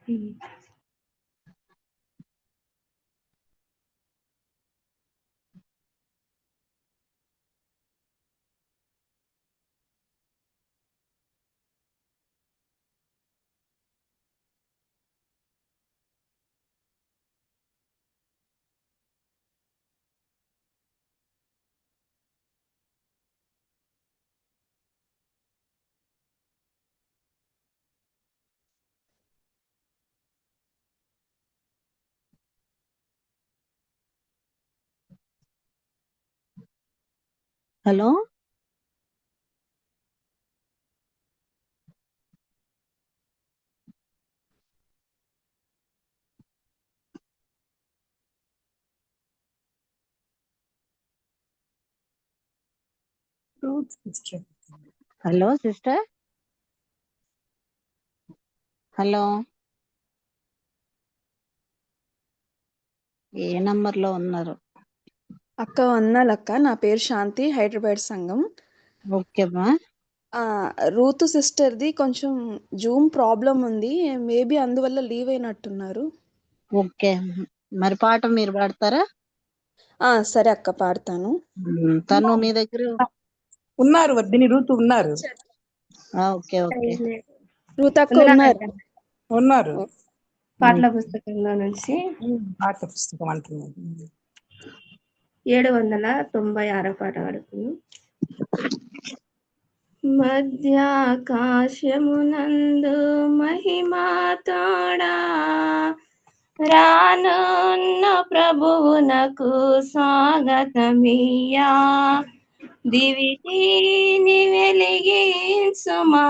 Hello hello sister, hello ఏ number లో ఉన్నారు? అక్క వందనాలక్క. నా పేరు శాంతి, హైదరాబాద్ సంఘం. ఓకేమ్మా. రూతు సిస్టర్ది కొంచెం జూమ్ ప్రాబ్లం ఉంది, మేబీ అందువల్ల లీవ్ అయినట్టున్నారు. ఓకే, మరి పాట మీరు పాడతారా? సరే అక్క, పాడతాను. తను మీ దగ్గర ఉన్నారు, వద్దని రూతు ఉన్నారు. ఓకే ఓకే, రూత్ అక్క ఉన్నారు. పాటల పుస్తకంలో నుంచి పాటల పుస్తకం అంటున్నారు. 796 పాట పాడుతుంది. మధ్యాకాశమునందు మహిమా తోడా రానున్న ప్రభువునకు స్వాగతమియ్యా. దివిటీని వెలిగించుమా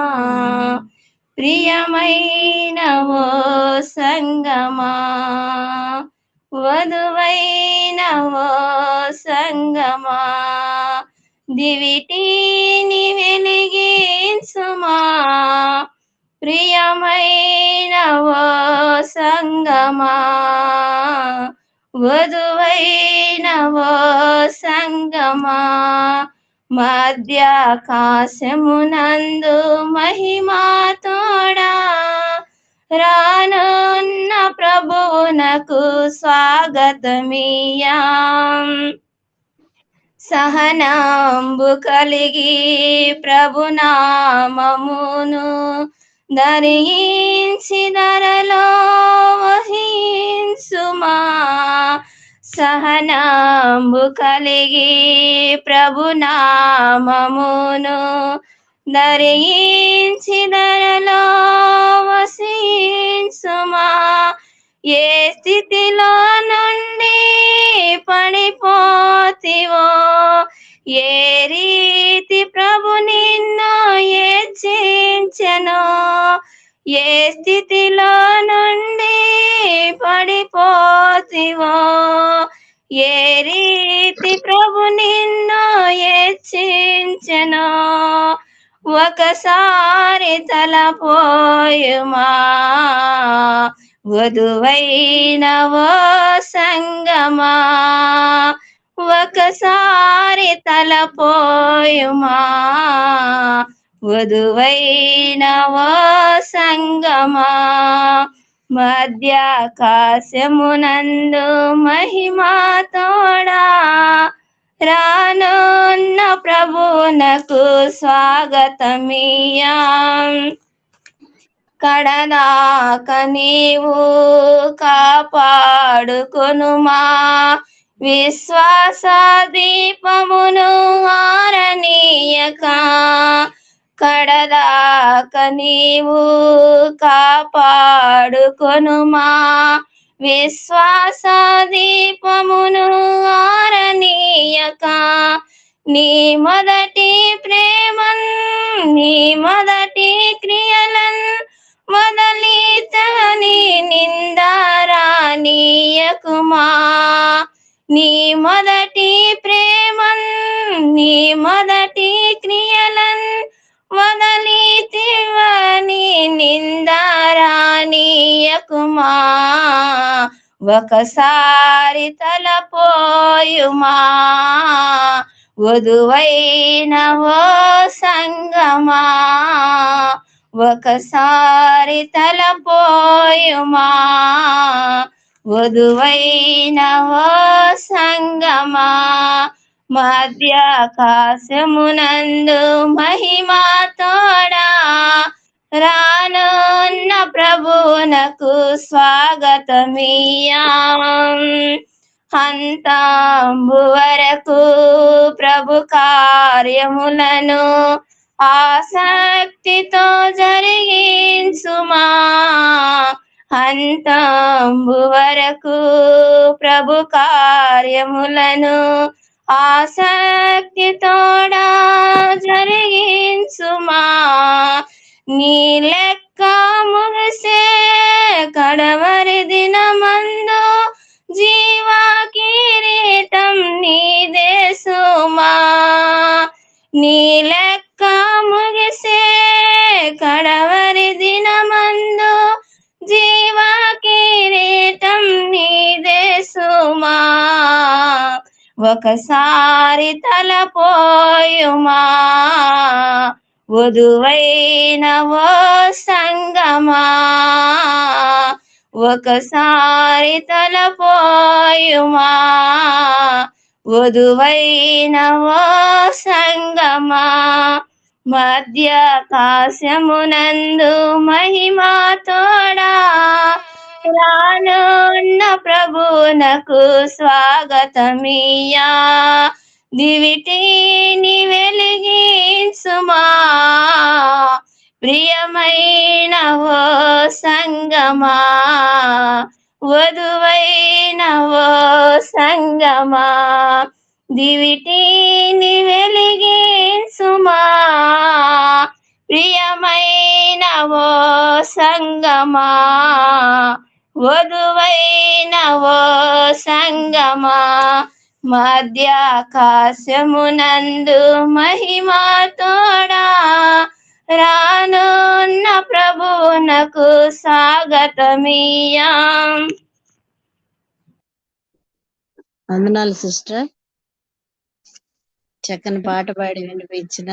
ప్రియమైన ఓ సంగమా, వధువైన ఓ సంగమా. దివిటీని వెలిగించుమా ప్రియమైన ఓ సంగమా, వధువైన ఓ సంగమా. మధ్యాకాశమునందు మహిమా తోడా రానున్న ప్రభువునకు స్వాగతమియ్యా. సహనాంబు కలిగి ప్రభునామమును ధరించి ధరలో వహించుమా. సహనాంబు కలిగి ప్రభునామమును ధరించి ధరలో వసించుమా. ఏ స్థితిలో నుండి పడిపోతివో, ఏ రీతి ప్రభు నిన్ను హెచ్చించెనో, ఏ స్థితిలో నుండి పడిపోతివో, ఏ రీతి ప్రభు నిన్ను హెచ్చించెనో, ఒకసారి తలపోయుమా. వధువైన ఓ సంగమా, ఒకసారి తలపోయుమా. వధువైన ఓ సంగమా, మధ్యాకాశమునందు మహిమా తోడా రానున్న ప్రభువునకు స్వాగతమియ్యా. కడదాక నీవు కాపాడుకొనుమా విశ్వాస దీపమును ఆరనీయక. కడదాక నీవు కాపాడుకొనుమా విశ్వాస దీపమును ఆరనీయక. నీ మొదటి ప్రేమన్, నీ మొదటి క్రియలన్ మొదలితని నిందారానీయకుమా. నీ మొదటి ప్రేమన్, నీ మొదటి క్రియలన్ మొదలితివని నిందారానీయకుమా. ఒకసారి తలపోయుమా. వధువైన ఓ సంగమా, ఒకసారి తలపోయుమా వధువైన ఓ సంగమా మధ్యాకాశమునందు మహిమా తోడా రానున్న ప్రభువునకు స్వాగతమియా అంతంబు వరకు ప్రభు కార్యములను ఆసక్తితో జరిగించుమా అంతంబు వరకు ప్రభు కార్యములను ఆసక్తితోడా జరిగించుమా నీ లెక్క ముగిసే కడవరి దినమందు జీవా కిరీటం నీదే సుమా నీ లెక్క ముగిసే కడవరి దినమందు జీవా కిరీటం నీదే సుమా ఒకసారి తలపోయుమా వధువైన ఓ సంగమా ఒకసారి తలపోయుమా వధువైన ఓ సంగమా మధ్యాకాశమునందు మహిమా తోడా రానున్న ప్రభువునకు స్వాగతమియా దివిటీని వెలిగించుమా ప్రియమైన ఓ సంగమా వధువైన ఓ సంగమా దివిటీని వెలిగించుమా ప్రియమైన ఓ సంగమా వధువైన ఓ సంగమా మధ్యాకాశమునందు మహిమా తోడా రానున్న ప్రభువునకు స్వాగతమియా వందనాలు సిస్టర్. చక్కని పాట పాడి వినిపించిన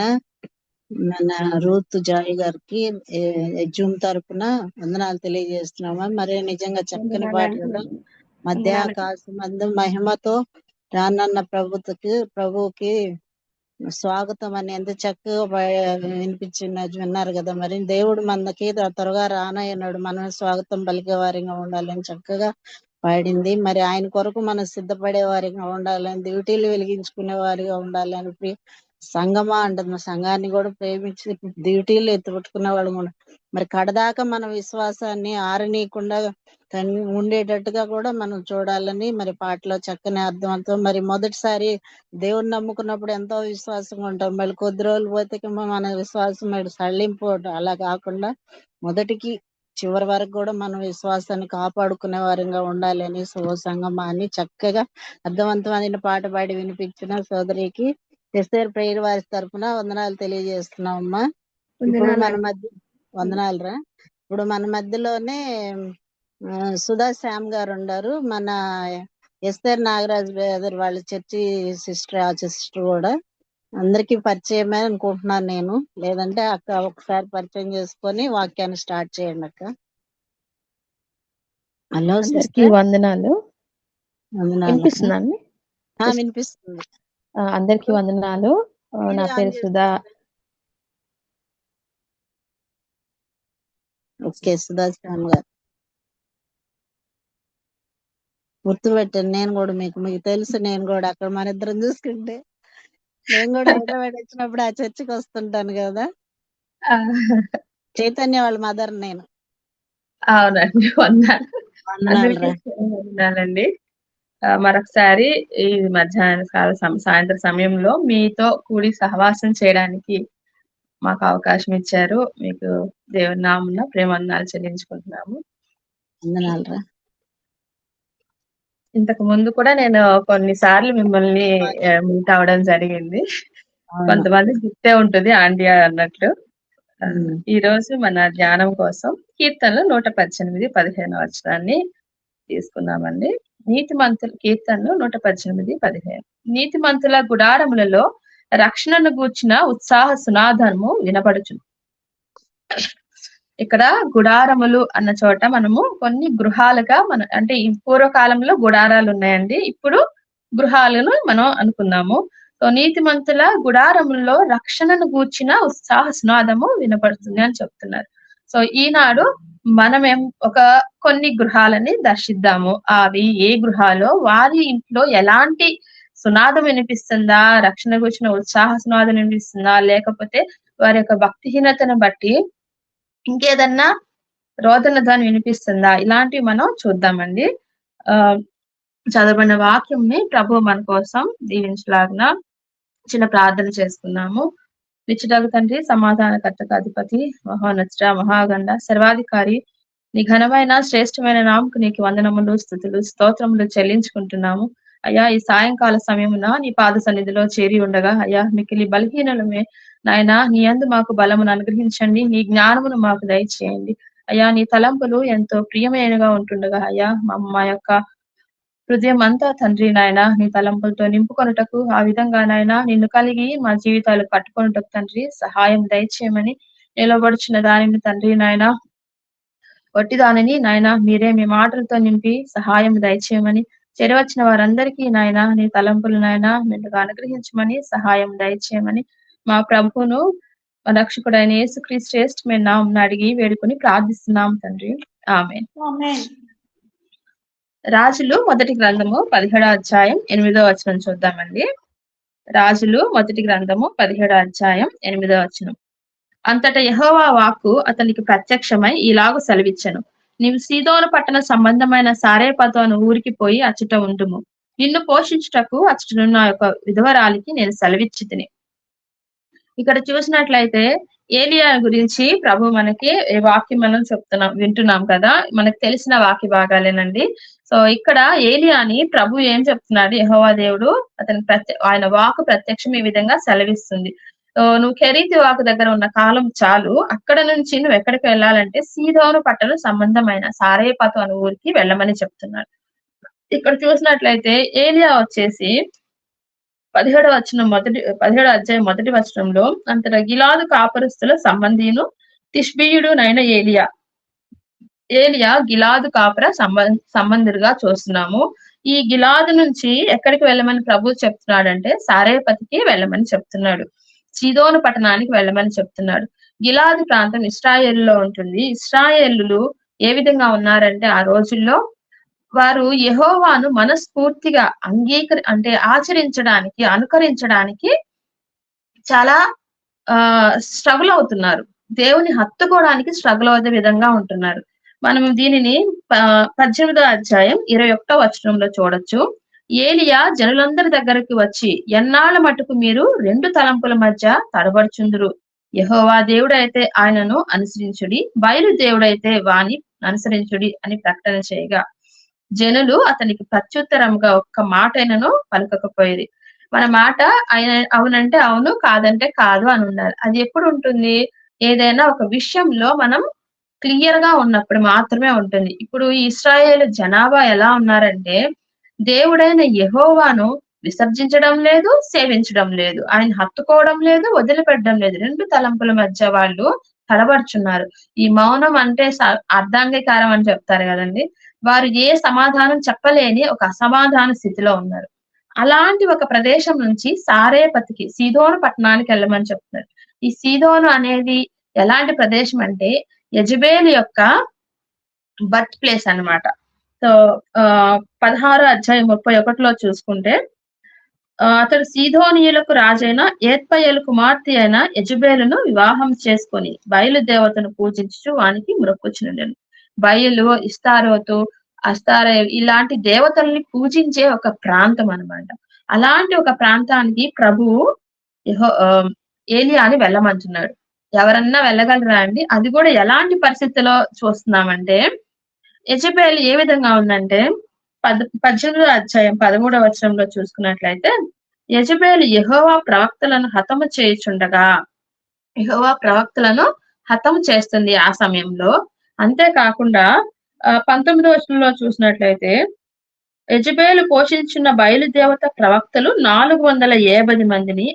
మన రూత్ జాయ్ గారికి జూమ్ తరపున వందనాలు తెలియజేస్తున్నామా. మరి నిజంగా చక్కని పాట కూడా మధ్యాకాశమందు మహిమతో రానన్న ప్రభువుకి స్వాగతం అని ఎంత చక్కగా విన్నారు కదా. మరి దేవుడు మనకి త్వరగా రానయ్యన్నాడు, మనం స్వాగతం పలికే వారిగా ఉండాలని చక్కగా పాడింది. మరి ఆయన కొరకు మనం సిద్ధపడే వారిగా ఉండాలని, డ్యూటీలు వెలిగించుకునే వారిగా ఉండాలని సంఘమా అంటుంది. సంఘాన్ని కూడా ప్రేమించి డ్యూటీలు ఎత్తుపెట్టుకునే వాళ్ళు కూడా మరి కడదాకా మన విశ్వాసాన్ని ఆరనీయకుండా ఉండేటట్టుగా కూడా మనం చూడాలని మరి పాటలో చక్కని అర్థంతో. మరి మొదటిసారి దేవుని నమ్ముకున్నప్పుడు ఎంతో విశ్వాసంగా ఉంటాం, మళ్ళీ కొద్ది రోజులు పోతే మన విశ్వాసం సడలింపోవటం అలా కాకుండా మొదటికి చివరి వరకు కూడా మనం విశ్వాసాన్ని కాపాడుకునే వారంగా ఉండాలని సంగమా అని చక్కగా అర్థవంతమైన పాట పాడి వినిపించిన సోదరికి ఎస్ఆర్ ప్రేయర్ వారి తరఫున వందనాలు తెలియజేస్తున్నామమ్మా. ఇప్పుడు మన మధ్య వందనాలు రా. ఇప్పుడు మన మధ్యలోనే సుధా శ్యామ్ గారు ఉన్నారు, మన ఎస్ఆర్ నాగరాజ్ బ్రదర్ వాళ్ళ చర్చి సిస్టర్, ఆ సిస్టర్ కూడా అందరికీ పరిచయమే అనుకుంటున్నాను నేను. లేదంటే అక్క ఒకసారి పరిచయం చేసుకొని వాక్యాన్ని స్టార్ట్ చేయండి అక్క. Hello sister. వందనాలు. వినిపిస్తుందండి? వినిపిస్తుంది. అందరికీ వందనాలు. నా పేరు సుధా. ఓకే, సుధా శ్యామ్ గారు గుర్తుపెట్టాను. నేను కూడా మీకు తెలుసు, నేను కూడా అక్కడ మన ఇద్దరం చూసుకుంటే నేను కూడా హైదరాబాద్ వచ్చినప్పుడు ఆ చర్చికి వస్తుంటాను కదా. చైతన్య వాళ్ళ మదర్ నేను. అవునండి, వందనాలండి. మరొకసారి ఈ మధ్యాహ్న కాల సాయంత్రం సమయంలో మీతో కూడి సహవాసం చేయడానికి మాకు అవకాశం ఇచ్చారు. మీకు దేవుని నామమున ప్రేమవందనాలు చెల్లించుకుంటున్నాము. ఇంతకు ముందు కూడా నేను కొన్నిసార్లు మిమ్మల్ని మీట్ అవడం జరిగింది. కొంతమంది గుర్తే ఉంటుంది ఆంటీ అన్నట్లు. ఈ రోజు మన ధ్యానం కోసం కీర్తనలు 118:15 వచనాన్ని తీసుకున్నామండి. నీతిమంతుల కీర్తనలు 118:15. నీతిమంతుల గుడారములలో రక్షణను గూర్చిన ఉత్సాహ సునాదము వినపడుచును. ఇక్కడ గుడారములు అన్న చోట మనము కొన్ని గృహాలుగా అంటే ఈ పూర్వకాలంలో గుడారాలు ఉన్నాయండి, ఇప్పుడు గృహాలను మనం అనుకున్నాము. సో నీతిమంతుల గుడారముల్లో రక్షణను గూర్చిన ఉత్సాహ సునాదము వినపడుతుంది అని చెప్తున్నారు. సో ఈనాడు మనమేం కొన్ని గృహాలని దర్శిద్దాము. అవి ఏ గృహాలో వారి ఇంట్లో ఎలాంటి సునాదం వినిపిస్తుందా, రక్షణ గురించిన ఉత్సాహ సునాదం వినిపిస్తుందా, లేకపోతే వారి యొక్క భక్తిహీనతను బట్టి ఇంకేదన్నా రోదన ధ్వని వినిపిస్తుందా, ఇలాంటివి మనం చూద్దామండి. చదవబడిన వాక్యంని ప్రభు మన కోసం దీవించలాగిన చిన్న ప్రార్థన చేసుకున్నాము. నిత్యుడగు తండ్రి, సమాధానకర్తకు అధిపతి, మహోన్నత, మహాగండ, సర్వాధికారి, నీ ఘనమైన శ్రేష్టమైన నామకు నీకు వందనములు, స్తుతులు, స్తోత్రములు చెల్లించుకుంటున్నాము. అయ్యా, ఈ సాయంకాల సమయమున నీ పాద సన్నిధిలో చేరి ఉండగా అయ్యా మిక్కిలి బలహీనలమే నాయన, నీ యందు మాకు బలమును అనుగ్రహించండి, నీ జ్ఞానమును మాకు దయచేయండి. అయ్యా, నీ తలంపులు ఎంతో ప్రియమైనగా ఉంటుండగా అయ్యా మా యొక్క హృదయం అంతా తండ్రి నాయన నీ తలంపులతో నింపుకొనుటకు, ఆ విధంగా నాయన నిన్ను కలిగి మా జీవితాలు కట్టుకొనుటకు తండ్రి సహాయం దయచేయమని, నిలబడుచున్న దానిని తండ్రి నాయన వట్టి దానిని నాయన మీరే మీ మాటలతో నింపి సహాయం దయచేయమని, చేరవచ్చిన వారందరికీ నాయన నీ తలంపులు నాయన మెండుగా అనుగ్రహించమని, సహాయం దయచేయమని మా ప్రభువును మా రక్షకుడైన యేసుక్రీస్తు శ్రేష్టమైన నామమున అడిగి వేడుకొని ప్రార్థిస్తున్నాం తండ్రి, ఆమేన్. రాజులు మొదటి గ్రంథము 17వ అధ్యాయం 8వ వచనం చూద్దామండి. రాజులు మొదటి గ్రంథము 17వ అధ్యాయం 8వ వచనం. అంతటా యెహోవా వాక్కు అతనికి ప్రత్యక్షమై ఇలాగు సెలవిచ్చెను, నీవు సీదోను పట్టణ సంబంధమైన సారేపతు అను ఊరికి పోయి అచ్చట ఉండుము. నిన్ను పోషించుటకు అచ్చటనున్న యొక్క విధవరాలికి నేను సెలవిచ్చితిని. ఇక్కడ చూసినట్లయితే ఏలియా గురించి ప్రభు మనకి వాక్యం మనం వింటున్నాం కదా, మనకు తెలిసిన వాక్య భాగాలేనండి. సో ఇక్కడ ఏలియాని ప్రభు ఏం చెప్తున్నాడు, యెహోవా దేవుడు అతనికి ఆయన వాక్కు ప్రత్యక్షం ఈ విధంగా సెలవిస్తుంది. నువ్వు కెరీతి వాకు దగ్గర ఉన్న కాలం చాలు, అక్కడ నుంచి నువ్వు ఎక్కడికి వెళ్ళాలంటే సీదోను పట్టణ సంబంధమైన సారేపతు అనే ఊరికి వెళ్ళమని చెప్తున్నాడు. ఇక్కడ చూసినట్లయితే ఏలియా వచ్చేసి 17వ అధ్యాయం 1వ వచనంలో అంతటా గిలాదు కాపురస్తుల సంబంధీను తిష్బీయుడు నైన ఏలియా గిలాదు కాపుర సంబంధులుగా చూస్తున్నాము. ఈ గిలాదు నుంచి ఎక్కడికి వెళ్ళమని ప్రభు చెప్తున్నాడంటే సారేపతికి వెళ్ళమని చెప్తున్నాడు, సీదోను పట్టణానికి వెళ్ళమని చెప్తున్నాడు. గిలాదు ప్రాంతం ఇశ్రాయేలులో ఉంటుంది. ఇశ్రాయేలులు ఏ విధంగా ఉన్నారంటే ఆ రోజుల్లో వారు యెహోవాను మనస్ఫూర్తిగా ఆచరించడానికి, అనుకరించడానికి చాలా స్ట్రగుల్ అవుతున్నారు. దేవుని హత్తుకోవడానికి స్ట్రగుల్ అయ్యే విధంగా ఉంటున్నారు. మనం దీనిని 18వ అధ్యాయం 21వ వచనంలో చూడొచ్చు. ఏలియా జనులందరి దగ్గరికి వచ్చి, ఎన్నాళ్ళ మటుకు మీరు 2 తలంపుల మధ్య తడబడుచుందురు? యెహోవా దేవుడైతే ఆయనను అనుసరించుడి, బయలు దేవుడైతే వాని అనుసరించుడి అని ప్రకటన చేయగా జనులు అతనికి ప్రత్యుత్తరంగా ఒక్క మాటైనను పలకకపోయేది. మన మాట అవునంటే అవును, కాదంటే కాదు అని ఉండాలి. అది ఎప్పుడు ఉంటుంది? ఏదైనా ఒక విషయంలో మనం క్లియర్ గా ఉన్నప్పుడు మాత్రమే ఉంటుంది. ఇప్పుడు ఈ ఇశ్రాయేలు జనాభా ఎలా ఉన్నారంటే దేవుడైన యెహోవాను విసర్జించడం లేదు, సేవించడం లేదు, ఆయన హత్తుకోవడం లేదు, వదిలిపెట్టడం లేదు. 2 తలంపుల మధ్య వాళ్ళు తడబడుచున్నారు. ఈ మౌనం అంటే అర్ధాంగీకారం అని చెప్తారు కదండి. వారు ఏ సమాధానం చెప్పలేని ఒక అసమాధాన స్థితిలో ఉన్నారు. అలాంటి ఒక ప్రదేశం నుంచి సారేపతికి, సీదోను పట్టణానికి వెళ్ళమని చెప్తున్నారు. ఈ సీదోను అనేది ఎలాంటి ప్రదేశం అంటే యెజబేలు యొక్క బర్త్ ప్లేస్ అన్నమాట. సో 16వ అధ్యాయం 31లో చూసుకుంటే అతడు సీదోనీయులకు రాజైన ఏత్పయేలు కుమార్తె అయిన యెజబేలును వివాహం చేసుకొని బయలు దేవతను పూజించుచు వానికి మొక్కుచుండెను. బయలు, ఇస్తారోతు, అస్తారే ఇలాంటి దేవతల్ని పూజించే ఒక ప్రాంతం అన్నమాట. అలాంటి ఒక ప్రాంతానికి ప్రభువు ఏలియాని వెళ్ళమంటున్నాడు. ఎవరన్నా వెళ్ళగలరా అండి? అది కూడా ఎలాంటి పరిస్థితిలో చూస్తున్నామంటే యెజబేలు ఏ విధంగా ఉందంటే 18వ అధ్యాయం 13వ వచనంలో చూసుకున్నట్లయితే యెజబేలు యెహోవా ప్రవక్తలను హతము చేయుచుండగా, యెహోవా ప్రవక్తలను హతము చేస్తుంది ఆ సమయంలో. అంతేకాకుండా 19వ వచనంలో చూసినట్లయితే యెజబేలు పోషించిన బయలుదేవత ప్రవక్తలు 450 మందిని,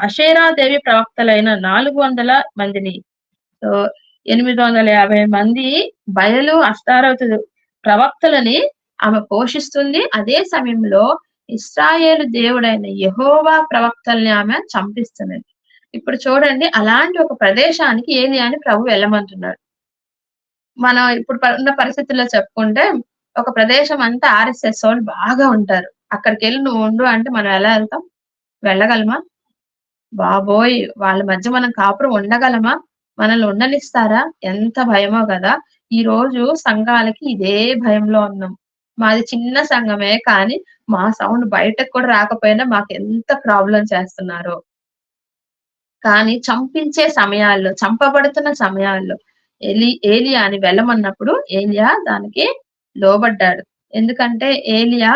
అషేరాదేవి ప్రవక్తలైన 400 మందిని, 850 మంది బయలు అష్టారోతు ప్రవక్తలని ఆమె పోషిస్తుంది. అదే సమయంలో ఇశ్రాయేలు దేవుడైన యెహోవా ప్రవక్తల్ని ఆమె చంపిస్తున్నది. ఇప్పుడు చూడండి, అలాంటి ఒక ప్రదేశానికి ఏలియాని ప్రభు వెళ్ళమంటున్నాడు. మనం ఇప్పుడు ఉన్న పరిస్థితుల్లో చెప్పుకుంటే ఒక ప్రదేశం అంతా RSS వాళ్ళు బాగా ఉంటారు. అక్కడికి వెళ్ళి నువ్వు ఉండు అంటే మనం ఎలా వెళ్తాం? వెళ్ళగలమా? బాబోయ్, వాళ్ళ మధ్య మనం కాపురం ఉండగలమా? మనల్ని ఉండనిస్తారా? ఎంత భయమో కదా. ఈ రోజు సంఘాలకి ఇదే భయంలో ఉన్నాం. మాది చిన్న సంఘమే, కానీ మా సౌండ్ బయటకు కూడా రాకపోయినా మాకు ఎంత ప్రాబ్లం చేస్తున్నారో. కానీ చంపించే సమయాల్లో, చంపబడుతున్న సమయాల్లో ఏలియాని వెళ్ళమన్నప్పుడు ఏలియా దానికి లోబడ్డాడు. ఎందుకంటే ఏలియా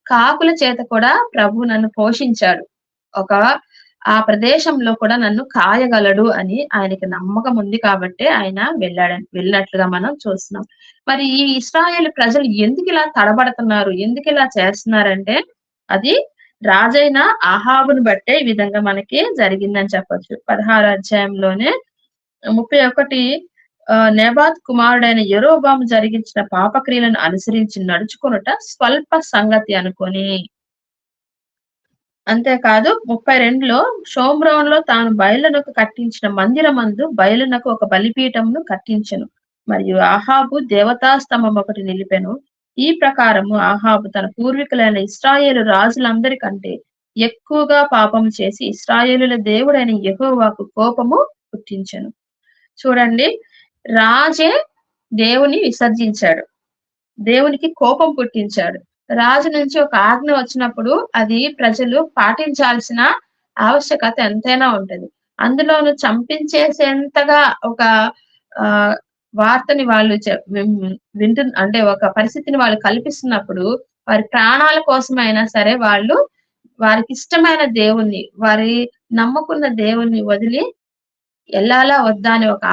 కాకుల చేత కూడా ప్రభు నన్ను పోషించాడు, ఆ ప్రదేశంలో కూడా నన్ను కాయగలడు అని ఆయనకి నమ్మకం ఉంది కాబట్టి ఆయన వెళ్ళినట్లుగా మనం చూస్తున్నాం. మరి ఈ ఇశ్రాయేలు ప్రజలు ఎందుకు ఇలా తడబడుతున్నారు, ఎందుకు ఇలా చేస్తున్నారంటే అది రాజైన ఆహాబును బట్టే ఈ విధంగా మనకి జరిగిందని చెప్పొచ్చు. 16 అధ్యాయంలోనే 31 నెబాత్ కుమారుడైన యెరోబాము జరిగించిన పాపక్రియలను అనుసరించి నడుచుకొనుట స్వల్ప సంగతి అనుకొని. అంతేకాదు 32లో షోమ్రోన్లో తాను బయలునకు కట్టించిన మందిరమందు బయలునకు ఒక బలిపీఠమును కట్టించెను, మరియు ఆహాబు దేవతాస్తంభం ఒకటి నిలిపెను. ఈ ప్రకారము ఆహాబు తన పూర్వీకులైన ఇశ్రాయేలు రాజులందరికంటే ఎక్కువగా పాపము చేసి ఇశ్రాయేలుల దేవుడైన యెహోవాకు కోపము పుట్టించెను. చూడండి, రాజే దేవుని విసర్జించాడు, దేవునికి కోపం పుట్టించాడు. రాజు నుంచి ఒక ఆజ్ఞ వచ్చినప్పుడు అది ప్రజలు పాటించాల్సిన ఆవశ్యకత ఎంతైనా ఉంటది. అందులోను చంపించేసేంతగా ఒక వార్తని వాళ్ళు అంటే ఒక పరిస్థితిని వాళ్ళు కల్పిస్తున్నప్పుడు వారి ప్రాణాల కోసమైనా సరే వాళ్ళు వారికి ఇష్టమైన దేవుణ్ణి, వారి నమ్ముకున్న దేవుణ్ణి వదిలి ఎల్లాలా వద్దా అని ఒక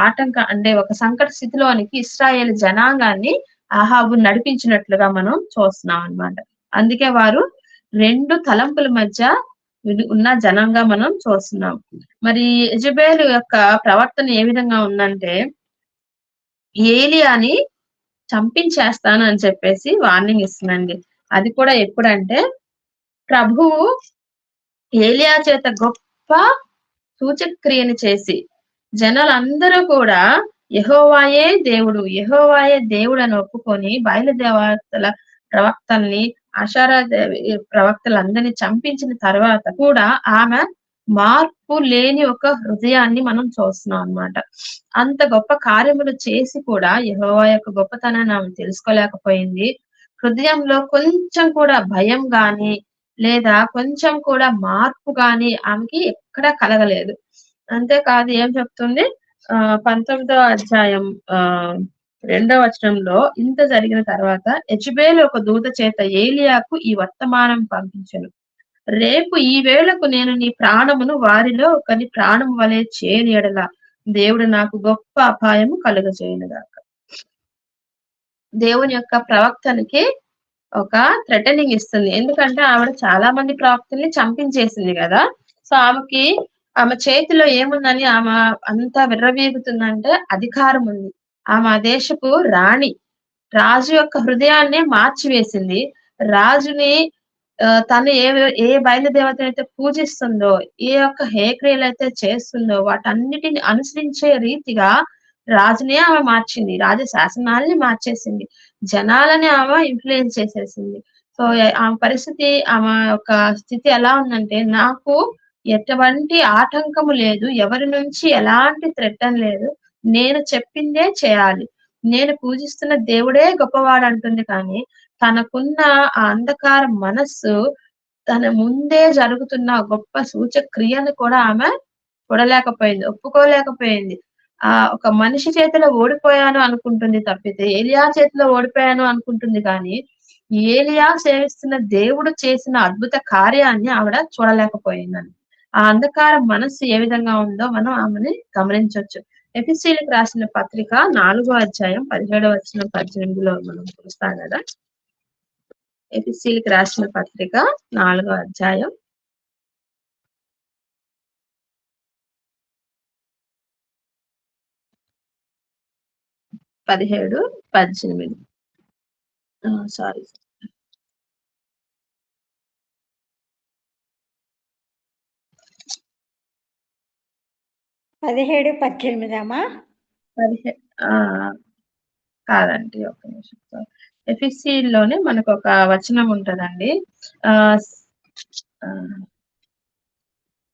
అంటే ఒక సంకట స్థితిలోనికి ఇశ్రాయేలు జనాంగాన్ని ఆహాబు నడిపించినట్లుగా మనం చూస్తున్నాం అన్నమాట. అందుకే వారు 2 తలంపుల మధ్య ఉన్న జనంగా మనం చూస్తున్నాం. మరి యెజబెలు యొక్క ప్రవర్తన ఏ విధంగా ఉందంటే, ఏలియాని చంపించేస్తాను అని చెప్పేసి వార్నింగ్ ఇస్తుందండి. అది కూడా ఎప్పుడంటే ప్రభువు ఏలియా చేత గొప్ప సూచక్రియను చేసి జనాలందరూ కూడా యెహోవాయే దేవుడు, యెహోవాయే దేవుడు అని ఒప్పుకొని బయలుదేవతల ప్రవక్తల్ని, ఆషారా ప్రవక్తలందరినీ చంపించిన తర్వాత కూడా ఆమె మార్పు లేని ఒక హృదయాన్ని మనం చూస్తున్నాం అన్నమాట. అంత గొప్ప కార్యములు చేసి కూడా యెహోవా యొక్క గొప్పతనాన్ని ఆమె తెలుసుకోలేకపోయింది. హృదయంలో కొంచెం కూడా భయం గాని లేదా కొంచెం కూడా మార్పు గాని ఆమెకి ఎక్కడా కలగలేదు. అంతేకాదు ఏం చెప్తుంది, 19వ అధ్యాయం 2వ వచనంలో, ఇంత జరిగిన తర్వాత యెజబెలు ఒక దూత చేత ఏలియాకు ఈ వర్తమానం పంపించెను, రేపు ఈ వేళకు నేను నీ ప్రాణమును వారిలో ఒకని ప్రాణం వలె చేయని యెడల దేవుడు నాకు గొప్ప అపాయము కలుగజేయునుగాక. దేవుని యొక్క ప్రవక్తనికి ఒక థ్రెటనింగ్ ఇస్తుంది. ఎందుకంటే ఆవిడ చాలా మంది ప్రవక్తల్ని చంపించేసింది కదా. సో ఆమె చేతిలో ఏముందని ఆమె అంతా విర్రవీగుతుందంటే అధికారం ఉంది. ఆమె ఆ దేశపు రాణి, రాజు యొక్క హృదయాన్నే మార్చివేసింది. రాజుని తను ఏ బయలుదేవతను అయితే పూజిస్తుందో, ఏ యొక్క హేక్రియలైతే చేస్తుందో వాటన్నిటిని అనుసరించే రీతిగా రాజునే ఆమె మార్చింది, రాజ శాసనాల్ని మార్చేసింది, జనాలని ఆమె ఇన్ఫ్లుయెన్స్ చేసేసింది. సో ఆమె పరిస్థితి, ఆమె యొక్క స్థితి ఎలా ఉందంటే, నాకు ఎటువంటి ఆటంకము లేదు, ఎవరి నుంచి ఎలాంటి థ్రెటన్ లేదు, నేను చెప్పిందే చేయాలి, నేను పూజిస్తున్న దేవుడే గొప్పవాడు అంటుంది. కానీ తనకున్న ఆ అంధకార మనస్సు తన ముందే జరుగుతున్న గొప్ప సూచక్రియను కూడా ఆమె చూడలేకపోయింది, ఒప్పుకోలేకపోయింది. ఒక మనిషి చేతిలో ఓడిపోయాను అనుకుంటుంది తప్పితే ఏలియా చేతిలో ఓడిపోయాను అనుకుంటుంది. కానీ ఏలియా సేవిస్తున్న దేవుడు చేసిన అద్భుత కార్యాన్ని ఆవిడ చూడలేకపోయిందని. ఆ అంధకార మనస్సు ఏ విధంగా ఉందో మనం ఆమెని గమనించవచ్చు. ఎఫెసీయులకు రాసిన పత్రిక 4వ అధ్యాయం 17వ వచనం 18లో మనం చూస్తాం కదా. ఎఫెసీయులకు రాసిన పత్రిక 4వ అధ్యాయం 17, 18. సారీ, 17, 18 అమ్మా. 17 కాదండి, ఒక నిమిషం. ఎఫెసీలోనే మనకు ఒక వచనం ఉంటదండి.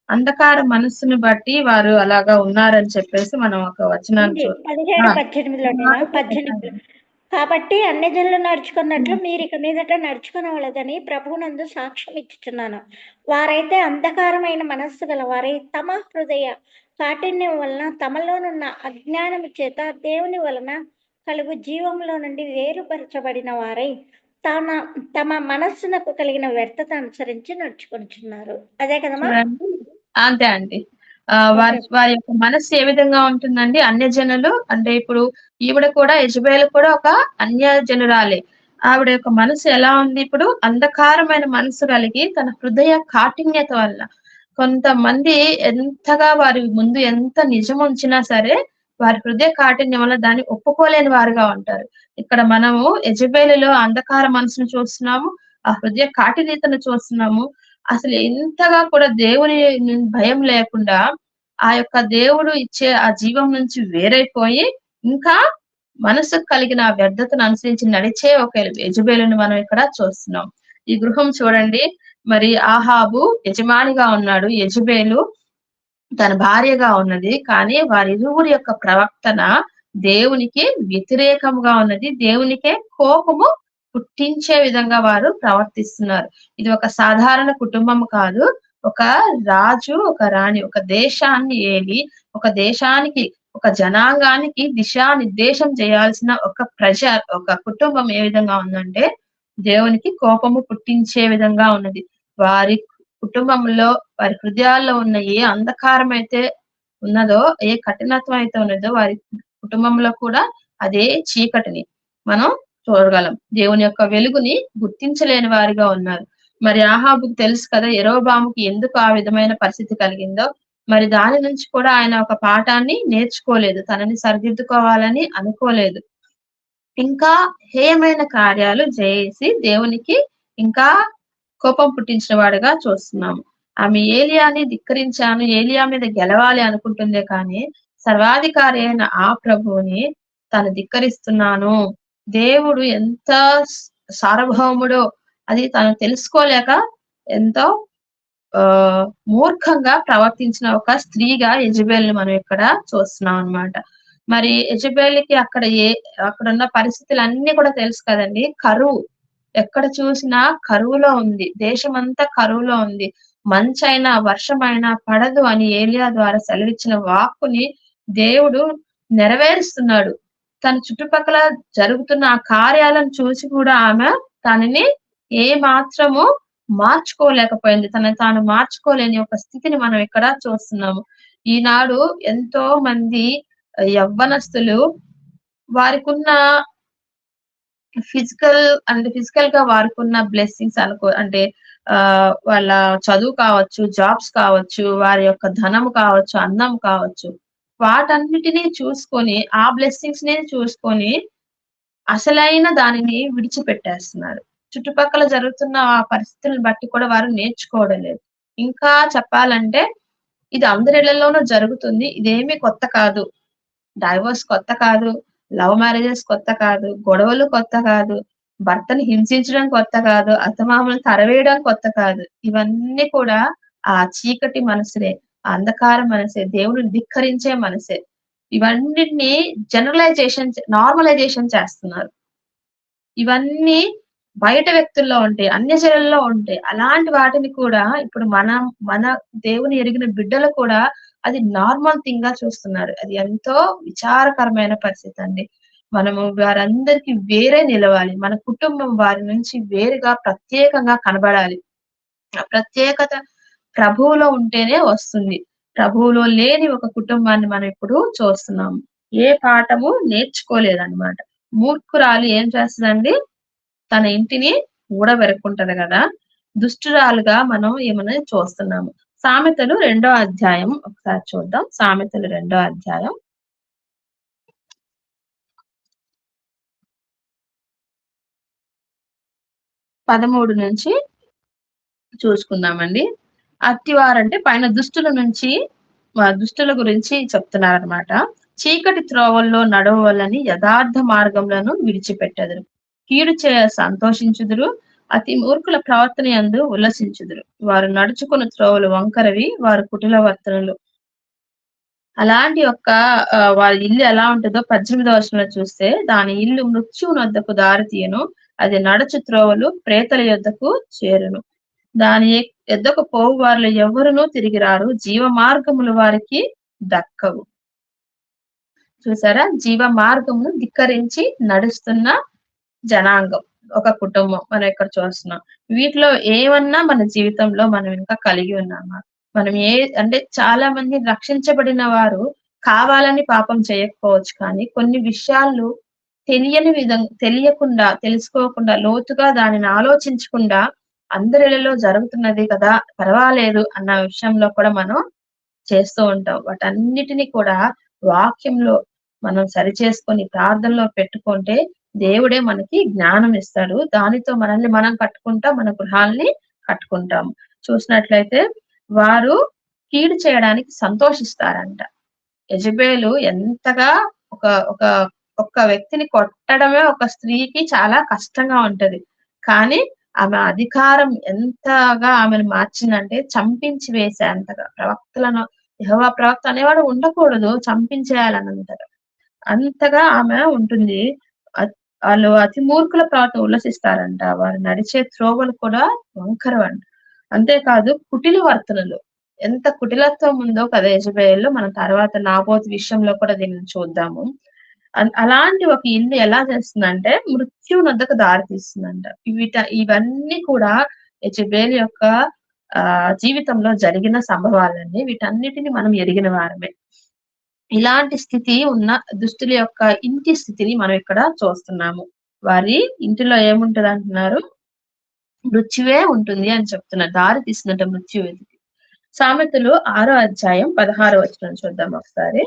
అంధకార మనస్సును బట్టి వారు అలాగా ఉన్నారని చెప్పేసి మనం ఒక వచనాన్ని 17, 18లోనేనా? 18. కాబట్టి అన్ని జనులు నడుచుకున్నట్లు మీరు ఇక మీదట నడుచుకునవలదని ప్రభువునందు సాక్ష్యం ఇచ్చుచున్నాను. వారైతే అంధకారమైన మనస్సు గల వారై తమ హృదయ కాఠిన్యం వలన తమలోనున్న అజ్ఞానము చేత దేవుని వలన కలుగు జీవంలో నుండి వేరుపరచబడిన వారై తమ మనస్సునకు కలిగిన వ్యర్థత అనుసరించి నడుచుకుంటున్నారు. అదే కదమ్మా? అంతే అండి. వారి యొక్క మనస్సు ఏ విధంగా ఉంటుందండి? అన్యజనులు అంటే ఇప్పుడు ఈవిడ కూడా, యెజబెల్ కూడా ఒక అన్యజనురాలే. ఆవిడ యొక్క మనసు ఎలా ఉంది? ఇప్పుడు అంధకారమైన మనసు కలిగి తన హృదయ కాఠిన్యత వల్ల కొంతమంది ఎంతగా వారి ముందు ఎంత నిజం ఉంచినా సరే వారి హృదయ కాఠిన్యం వల్ల దాన్ని ఒప్పుకోలేని వారుగా ఉంటారు. ఇక్కడ మనము యెజబెలులో అంధకార మనసును చూస్తున్నాము, ఆ హృదయ కాఠిన్యతను చూస్తున్నాము. అసలు ఎంతగా కూడా దేవుని భయం లేకుండా ఆ యొక్క దేవుడు ఇచ్చే ఆ జీవం నుంచి వేరైపోయి ఇంకా మనసుకు కలిగిన ఆ వ్యర్థతను అనుసరించి నడిచే ఒక యెజబెలును మనం ఇక్కడ చూస్తున్నాం. ఈ గృహం చూడండి, మరి ఆహాబు యజమానిగా ఉన్నాడు, యెజబెలు తన భార్యగా ఉన్నది. కానీ వారిరువురి యొక్క ప్రవర్తన దేవునికి వ్యతిరేకంగా ఉన్నది. దేవునికే కోపము పుట్టించే విధంగా వారు ప్రవర్తిస్తున్నారు. ఇది ఒక సాధారణ కుటుంబం కాదు. ఒక రాజు, ఒక రాణి, ఒక దేశాన్ని ఏలి, ఒక దేశానికి, ఒక జనాంగానికి దిశానిర్దేశం చేయాల్సిన ఒక కుటుంబం ఏ విధంగా ఉందంటే దేవునికి కోపము పుట్టించే విధంగా ఉన్నది. వారి కుటుంబంలో, వారి హృదయాల్లో ఉన్న ఏ అంధకారం అయితే ఉన్నదో, ఏ కఠినత్వం అయితే ఉన్నదో వారి కుటుంబంలో కూడా అదే చీకటిని మనం చూడగలం. దేవుని యొక్క వెలుగుని గుర్తించలేని వారిగా ఉన్నారు. మరి ఆహాబుకు తెలుసు కదా యెరోబాముకి ఎందుకు ఆ విధమైన పరిస్థితి కలిగిందో. మరి దాని నుంచి కూడా ఆయన ఒక పాఠాన్ని నేర్చుకోలేదు, తనని సరిదిద్దుకోవాలని అనుకోలేదు. ఇంకా హేయమైన కార్యాలు చేసి దేవునికి ఇంకా కోపం పుట్టించిన వాడుగా చూస్తున్నాము. ఆమె ఏలియాని ధిక్కరించాను, ఏలియా మీద గెలవాలి అనుకుంటుందే కానీ సర్వాధికారి అయిన ఆ ప్రభువుని తను ధిక్కరిస్తున్నాను, దేవుడు ఎంత సార్వభౌముడో అది తను తెలుసుకోలేక ఎంతో మూర్ఖంగా ప్రవర్తించిన ఒక స్త్రీగా యెజబెల్ని మనం ఇక్కడ చూస్తున్నాం అన్నమాట. మరి యెజబెల్కి అక్కడున్న పరిస్థితులు అన్ని కూడా తెలుసు కదండి. కరువు, ఎక్కడ చూసినా కరువులో ఉంది, దేశమంతా కరువులో ఉంది. మంచైనా వర్షమైనా పడదు అని ఏలియా ద్వారా సెలవిచ్చిన వాక్కుని దేవుడు నెరవేరుస్తున్నాడు. తన చుట్టుపక్కల జరుగుతున్న ఆ కార్యాలను చూసి కూడా ఆమె తనని ఏ మాత్రము మార్చుకోలేకపోయింది. తాను మార్చుకోలేని ఒక స్థితిని మనం ఇక్కడ చూస్తున్నాము. ఈనాడు ఎంతో మంది యవ్వనస్తులు వారికున్న ఫిజికల్ గా వారికున్న బ్లెస్సింగ్స్ అంటే వాళ్ళ చదువు కావచ్చు, జాబ్స్ కావచ్చు, వారి యొక్క ధనము కావచ్చు, అందం కావచ్చు, వాటన్నిటినీ చూసుకొని ఆ బ్లెస్సింగ్స్ ని చూసుకొని అసలైన దానిని విడిచిపెట్టేస్తున్నారు. చుట్టుపక్కల జరుగుతున్న ఆ పరిస్థితులను బట్టి కూడా వారు నేర్చుకోవడం లేదు. ఇంకా చెప్పాలంటే ఇది అందరిళ్లలోనూ జరుగుతుంది. ఇదేమీ కొత్త కాదు. డైవోర్స్ కొత్త కాదు, లవ్ మ్యారేజెస్ కొత్త కాదు, గొడవలు కొత్త కాదు, భర్తని హింసించడం కొత్త కాదు, అత్తమామలు తరవేయడం కొత్త కాదు. ఇవన్నీ కూడా ఆ చీకటి మనసులే, ఆ అంధకార మనసే, దేవుడిని ధిక్కరించే మనసే. ఇవన్నిటిని నార్మలైజేషన్ చేస్తున్నారు. ఇవన్నీ బయట వ్యక్తుల్లో ఉంటాయి, అన్యజనుల్లో ఉంటాయి. అలాంటి వాటిని కూడా ఇప్పుడు మన దేవుని ఎరిగిన బిడ్డలు కూడా అది నార్మల్ థింగ్ గా చూస్తున్నారు. అది ఎంతో విచారకరమైన పరిస్థితి అండి. మనము వారందరికీ వేరే నిలవాలి. మన కుటుంబం వారి నుంచి వేరుగా ప్రత్యేకంగా కనబడాలి. ఆ ప్రత్యేకత ప్రభువులో ఉంటేనే వస్తుంది. ప్రభువులో లేని ఒక కుటుంబాన్ని మనం ఇప్పుడు చూస్తున్నాము. ఏ పాఠము నేర్చుకోలేదన్నమాట. మూర్ఖురాలు ఏం చేస్తుందండి? తన ఇంటిని ఊడబెరుక్కుంటది కదా. దుష్టురాలుగా మనం ఏమన్నా చూస్తున్నాము. సామెతలు 2వ అధ్యాయం ఒకసారి చూద్దాం. సామెతలు 2వ అధ్యాయం 13 నుంచి చూసుకుందామండి. అట్టివారంటే పైన దుష్టుల నుంచి దుష్టుల గురించి చెప్తున్నారనమాట. చీకటి త్రోవల్లో నడవవలని యథార్థ మార్గములను విడిచిపెట్టెదరు, కీడు చేయ సంతోషించుదురు, అతి మూర్ఖుల ప్రవర్తన యందు ఉల్లసించుదురు. వారు నడుచుకున్న త్రోవలు వంకరవి, వారు కుటిల వర్తనలు. అలాంటి యొక్క వాళ్ళ ఇల్లు ఎలా ఉంటుందో 18వ వచనంలో చూస్తే, దాని ఇల్లు మృత్యువునొద్దకు దారి తీయను, అది నడుచు త్రోవలు ప్రేతల యొద్దకు చేరును. దాని యొద్దకు పోవు వారిలో ఎవరునూ తిరిగి రారు, జీవ మార్గములు వారికి దక్కవు. చూసారా, జీవ మార్గమును ధిక్కరించి నడుస్తున్న జనాంగం, ఒక కుటుంబం మనం ఇక్కడ చూస్తున్నాం. వీటిలో ఏమన్నా మన జీవితంలో మనం ఇంకా కలిగి ఉన్నామా? మనం అంటే చాలా మంది రక్షించబడిన వారు కావాలని పాపం చేయకపోవచ్చు, కానీ కొన్ని విషయాలు తెలియని విధంగా, తెలియకుండా, తెలుసుకోకుండా, లోతుగా దానిని ఆలోచించకుండా అందరిలో జరుగుతున్నది కదా, పర్వాలేదు అన్న విషయంలో కూడా మనం చేస్తూ ఉంటాం. వాటన్నిటిని కూడా వాక్యంలో మనం సరిచేసుకొని ప్రార్థనలో పెట్టుకుంటే దేవుడే మనకి జ్ఞానం ఇస్తాడు. దానితో మనల్ని మనం కట్టుకుంటాం, మన గృహాల్ని కట్టుకుంటాం. చూసినట్లయితే వారు కీడు చేయడానికి సంతోషిస్తారంట. యెజబేలు ఎంతగా ఒక వ్యక్తిని కొట్టడమే ఒక స్త్రీకి చాలా కష్టంగా ఉంటది, కానీ ఆమె అధికారం ఎంతగా ఆమెను మార్చిందంటే చంపించి వేసేంతగా. ప్రవక్తలను, యెహోవా ప్రవక్త అనేవాడు ఉండకూడదు, చంపించేయాలనంతగా, అంతగా ఆమె ఉంటుంది. వాళ్ళు అతి మూర్ఖుల ప్రవర్తన ఉల్లసిస్తారంట. వారు నడిచే త్రోవలు కూడా వంకరవంట. అంతేకాదు కుటిల వర్తనలు, ఎంత కుటిలత్వం ఉందో కదా యెజబేలులో. మనం తర్వాత నాబోతు విషయంలో కూడా దీనిని చూద్దాము. అలాంటి ఒక ఇల్లు ఎలా చేస్తుందంటే మృత్యువునొద్దకు దారి తీస్తుందంట. ఇవన్నీ కూడా యెజబేలు యొక్క జీవితంలో జరిగిన సంభవాలన్నీ. వీటన్నిటిని మనం ఎరిగిన వారమే. ఇలాంటి స్థితి ఉన్న దుష్టుల యొక్క ఇంటి స్థితిని మనం ఇక్కడ చూస్తున్నాము. వారి ఇంటిలో ఏముంటది అంటున్నారు? మృత్యువే ఉంటుంది అని చెప్తున్నారు. దారి తీస్తుందంట మృత్యువుకి. సామెతలు 6వ అధ్యాయం 16వ వచనం చూద్దాం ఒకసారి.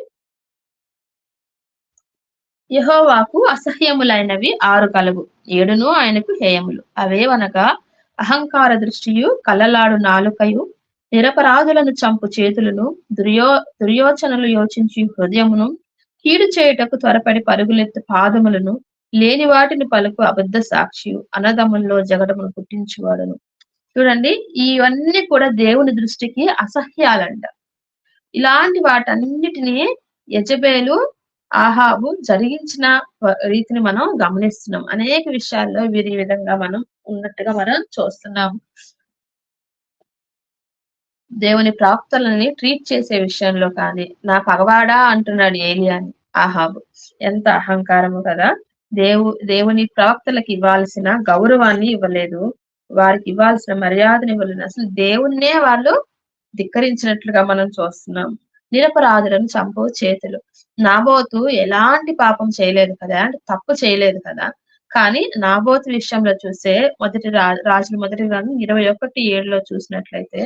యెహోవాకు అసహ్యములైనవి 6 కలవు, 7 ఆయనకు హేయములు. అవేవనగా అహంకార దృష్టియు, కలలాడు నాలుకయు, నిరపరాధులను చంపు చేతులను, దుర్యోచనలు యోచించి హృదయమును, కీడు చేయుటకు త్వరపడి పరుగులెత్తు పాదములను, లేని వాటిని పలుకు అబద్ధ సాక్షియు, అన్నదమ్ముల్లో జగడమును పుట్టించువాడును. చూడండి, ఇవన్నీ కూడా దేవుని దృష్టికి అసహ్యాలంట. ఇలాంటి వాటన్నిటిని యెజబేలు, ఆహాబు జరిగించిన రీతిని మనం గమనిస్తున్నాం. అనేక విషయాల్లో వీరి విధంగా మనం ఉన్నట్టుగా మనం చూస్తున్నాం. దేవుని ప్రవక్తలని ట్రీట్ చేసే విషయంలో కానీ, నా పగవాడా అంటున్నాడు ఏలియాని ఆహాబు. ఎంత అహంకారము కదా. దేవుని ప్రవక్తలకు ఇవ్వాల్సిన గౌరవాన్ని ఇవ్వలేదు, వారికి ఇవ్వాల్సిన మర్యాదను ఇవ్వలేదు. అసలు దేవుణ్ణే వాళ్ళు ధిక్కరించినట్లుగా మనం చూస్తున్నాం. నిరపరాధులను చంపు చేతులు. నాబోతు ఎలాంటి పాపం చేయలేదు కదా, అంటే తప్పు చేయలేదు కదా, కానీ నాబోతు విషయంలో చూస్తే రాజుల మొదటి గ్రంథం 21:7 చూసినట్లయితే,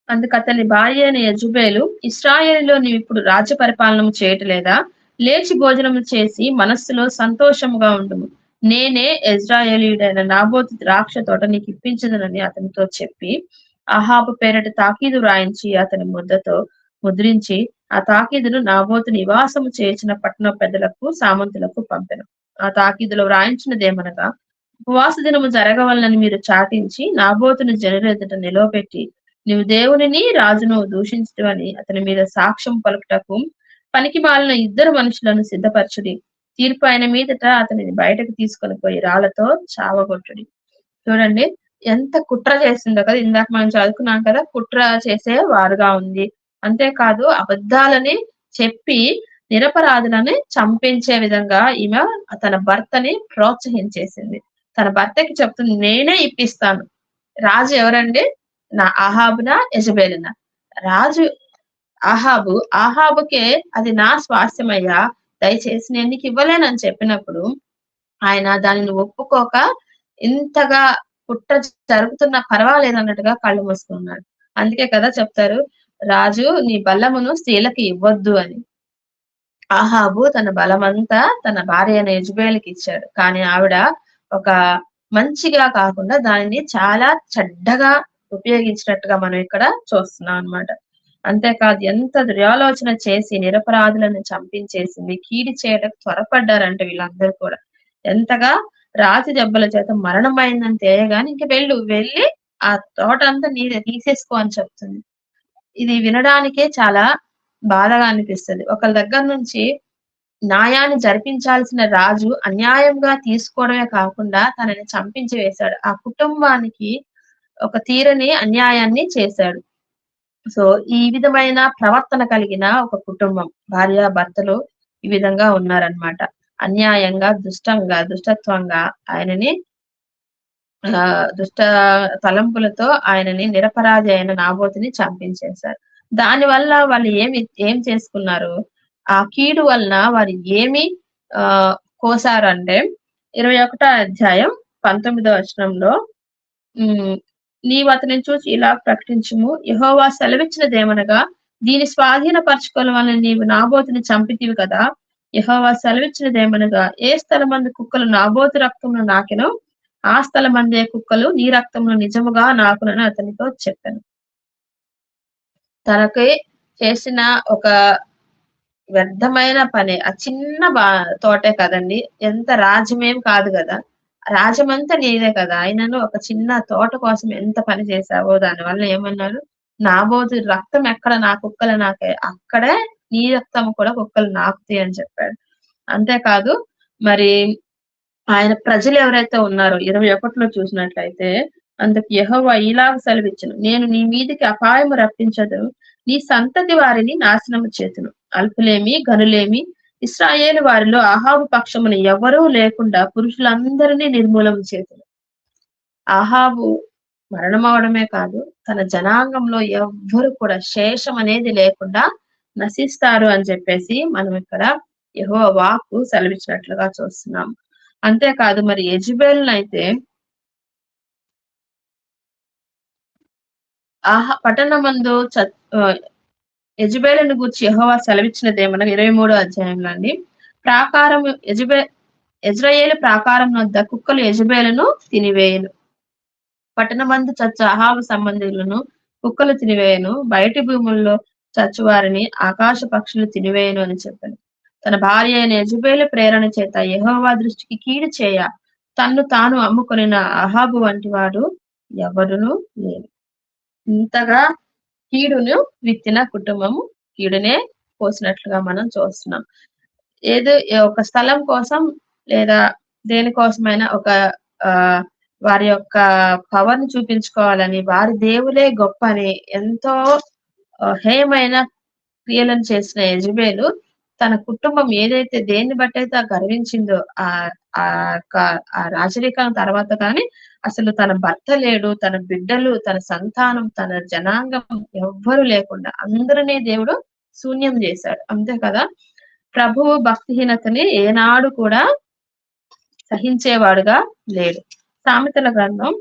అందుకు అతని భార్య అయిన యెజబేలు, ఇశ్రాయేలులో నీవు ఇప్పుడు రాజ్య పరిపాలన చేయటలేదా? లేచి భోజనము చేసి మనస్సులో సంతోషముగా ఉండుము. నేనే ఇశ్రాయేలీయుడైన నాబోతు ద్రాక్ష తోట నీకు ఇప్పించదనని అతనితో చెప్పి, అహాబు పేరట తాకీదు వ్రాయించి అతని ముద్దతో ముద్రించి, ఆ తాకీదును నాబోతు నివాసము చేసిన పట్టణ పెద్దలకు, సామంతులకు పంపెను. ఆ తాకీదులో వ్రాయించినదేమనగా, ఉపవాస దినము జరగవలనని మీరు చాటించి నాబోతును జనుల ఎదుట నిలవబెట్టి, నీవు దేవునిని రాజును దూషించటమని అతని మీద సాక్ష్యం పలుకుటకు పనికి మాలిన 2 మనుషులను సిద్ధపరచుడి. తీర్పు ఆయన మీదట అతనిని బయటకు తీసుకొని పోయి రాళ్లతో చావగొట్టుడి. చూడండి ఎంత కుట్ర చేసిందో కదా. ఇందాక మనం చదువుకున్నాం కదా, కుట్ర చేసే వారుగా ఉంది. అంతేకాదు అబద్ధాలని చెప్పి నిరపరాధులని చంపించే విధంగా ఈమె తన భర్తని ప్రోత్సహించేసింది. తన భర్తకి చెప్తుంది, నేనే ఇప్పిస్తాను. రాజు ఎవరండి? నా ఆహాబునా, యెజబేలునా? రాజు ఆహాబుకే అది నా స్వాస్థ్యమయ్యా, దయచేసి నేను నీకు ఇవ్వలేనని చెప్పినప్పుడు ఆయన దానిని ఒప్పుకోక ఇంతగా కుట్ర జరుగుతున్నా పర్వాలేదు అన్నట్టుగా కళ్ళు మూసుకున్నాడు. అందుకే కదా చెప్తారు, రాజు నీ బలమును స్త్రీలకు ఇవ్వద్దు అని. ఆహాబు తన బలమంతా తన భార్య అయిన యెజబెలుకి ఇచ్చాడు. కానీ ఆవిడ ఒక మంచిగా కాకుండా దానిని చాలా చెడ్డగా ఉపయోగించినట్టుగా మనం ఇక్కడ చూస్తున్నాం అన్నమాట. అంతేకాదు ఎంత దుర్యాలోచన చేసి నిరపరాధులను చంపించేసింది, కీడి చేయడానికి త్వరపడ్డారంటే వీళ్ళందరూ కూడా. ఎంతగా రాతి దెబ్బల చేత మరణమైందని తెలియగానే ఇంక వెళ్ళి ఆ తోట అంతా నీదే తీసేసుకో అని చెప్తుంది. ఇది వినడానికే చాలా బాధగా అనిపిస్తుంది. ఒకళ్ళ దగ్గర నుంచి న్యాయాన్ని జరిపించాల్సిన రాజు అన్యాయంగా తీసుకోవడమే కాకుండా తనని చంపించి వేశాడు. ఆ కుటుంబానికి ఒక తీరని అన్యాయాన్ని చేశాడు. సో ఈ విధమైన ప్రవర్తన కలిగిన ఒక కుటుంబం, భార్య భర్తలు ఈ విధంగా ఉన్నారనమాట. అన్యాయంగా, దుష్టత్వంగా ఆయనని దుష్ట తలంపులతో ఆయనని నిరపరాధి అయిన నాబోతుని చంపించేశారు. దాని వల్ల వాళ్ళు ఏం చేసుకున్నారు? ఆ కీడు వలన వారు ఏమి కోసారంటే 21వ అధ్యాయం 19వ వచనంలో నీవు అతనిని చూసి ఇలా ప్రకటించుము, యెహోవా సెలవిచ్చినదేమనగా దీని స్వాధీనపరచుకోవాలని నీవు నాబోతుని చంపితివి కదా. యెహోవా సెలవిచ్చినదేమనగా ఏ స్థలమందు కుక్కలు నాబోతు రక్తమును నాకెను, ఆ స్థలమందే కుక్కలు నీ రక్తమును నిజముగా నాకునని అతనితో చెప్పాను. తనకి చేసిన ఒక వ్యర్థమైన పని, ఆ చిన్న తోటే కదండి, ఎంత రాజ్యమేం కాదు కదా, రాజ్యమంతా నీదే కదా, ఆయనను ఒక చిన్న తోట కోసం ఎంత పని చేశావో దానివల్ల ఏమన్నారు? నాబోతు రక్తం ఎక్కడ నా కుక్కలు నాకే, అక్కడే నీ రక్తం కూడా కుక్కలు నాకుతాయి అని చెప్పాడు. అంతేకాదు మరి ఆయన ప్రజలు ఎవరైతే ఉన్నారో 21లో చూసినట్లయితే అందుకు యెహోవా ఇలాగ సెలవిచ్చును, నేను నీ మీదికి అపాయము రప్పించదు, నీ సంతతి వారిని నాశనము చేతును, అల్పులేమి గనులేమి ఇశ్రాయేలు వారిలో ఆహాబు పక్షమున ఎవరూ లేకుండా పురుషులందరినీ నిర్మూలన చేతును. ఆహాబు మరణమవడమే కాదు, తన జనాంగంలో ఎవ్వరు కూడా శేషం అనేది లేకుండా నశిస్తారు అని చెప్పేసి మనం ఇక్కడ యెహోవా వాక్కు సెలవిచ్చినట్లుగా చూస్తున్నాం. అంతేకాదు మరి యెజబెలునైతే పట్టణమందు యెజబెలును గూర్చి యెహోవా సెలవిచ్చినదేమనగా 23వ అధ్యాయంలో అండి, ప్రాకారం యెజ్రెయేలు ప్రాకారం వద్ద కుక్కలు యెజబెలును తినివేయును, పట్టణమందు చచ్చు అహాబు సంబంధులను కుక్కలు తినివేయను, బయటి భూముల్లో చచ్చువారిని ఆకాశ పక్షులు తినివేయను అని చెప్పాను. తన భార్య అయిన యెజబెలు ప్రేరణ చేత యెహోవా దృష్టికి కీడు చేయ తన్ను తాను అమ్ముకొనిన అహాబు వంటి వాడు ఎవరునూ లేరు. ఇంతగా కీడును విత్తిన కుటుంబము కీడునే పోసినట్లుగా మనం చూస్తున్నాం. ఏదో ఒక స్థలం కోసం లేదా దేనికోసమైనా ఒక వారి యొక్క పవర్ ని చూపించుకోవాలని, వారి దేవులే గొప్ప అని ఎంతో హేయమైన క్రియలను చేసిన యెజబెలు తన కుటుంబం ఏదైతే దేన్ని బట్టి అయితే గర్వించిందో ఆ రాజరికం తర్వాత కానీ అసలు తన భర్త లేడు, తన బిడ్డలు, తన సంతానం, తన జనాంగం ఎవ్వరు లేకుండా అందరినీ దేవుడు శూన్యం చేశాడు. అంతే కదా, ప్రభువు భక్తిహీనతని ఏనాడు కూడా సహించేవాడుగా లేడు. సామెతల గ్రంథం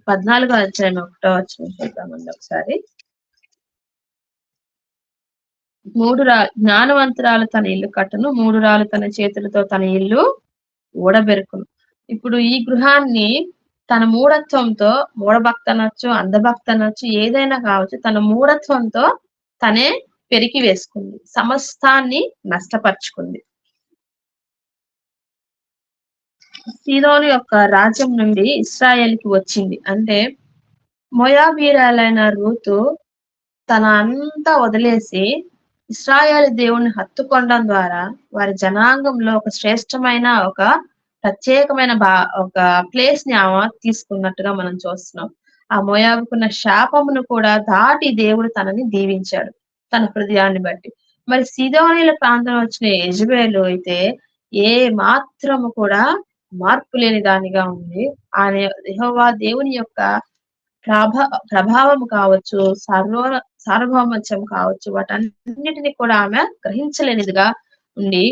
14వ అధ్యాయం 1వ వచనం చూద్దామండి ఒకసారి. జ్ఞానవంతురాలు తన ఇల్లు కట్టును, 3 రాళ్ళు తన చేతులతో తన ఇల్లు ఊడబెరుకును. ఇప్పుడు ఈ గృహాన్ని తన మూఢత్వంతో, మూఢభక్తి అనొచ్చు, అంధభక్తి అనొచ్చు, ఏదైనా కావచ్చు, తన మూఢత్వంతో తనే పెరికి వేసుకుంది, సమస్తాన్ని నష్టపరుచుకుంది. సీదోను యొక్క రాజ్యం నుండి ఇశ్రాయేలుకి వచ్చింది. అంటే మోయాబీయురాలైన రూతు తన అంతా వదిలేసి ఇశ్రాయేలు దేవుణ్ణి హత్తుకొనడం ద్వారా వారి జనాంగంలో ఒక శ్రేష్టమైన ఒక ప్రత్యేకమైన ఒక ప్లేస్ ని ఆమె తీసుకున్నట్టుగా మనం చూస్తున్నాం. ఆ మోయాబుకున్న శాపమును కూడా దాటి దేవుడు తనని దీవించాడు తన హృదయాన్ని బట్టి. మరి సీదోనీల ప్రాంతం వచ్చిన యెజబెలు అయితే ఏ మాత్రము కూడా మార్పు లేని దానిగా ఉంది. ఆయన యెహోవా దేవుని యొక్క ప్రభావం కావచ్చు, సార్వభౌమత్యం కావచ్చు, వాటన్నిటిని కూడా ఆమె గ్రహించలేనిదిగా ఉండి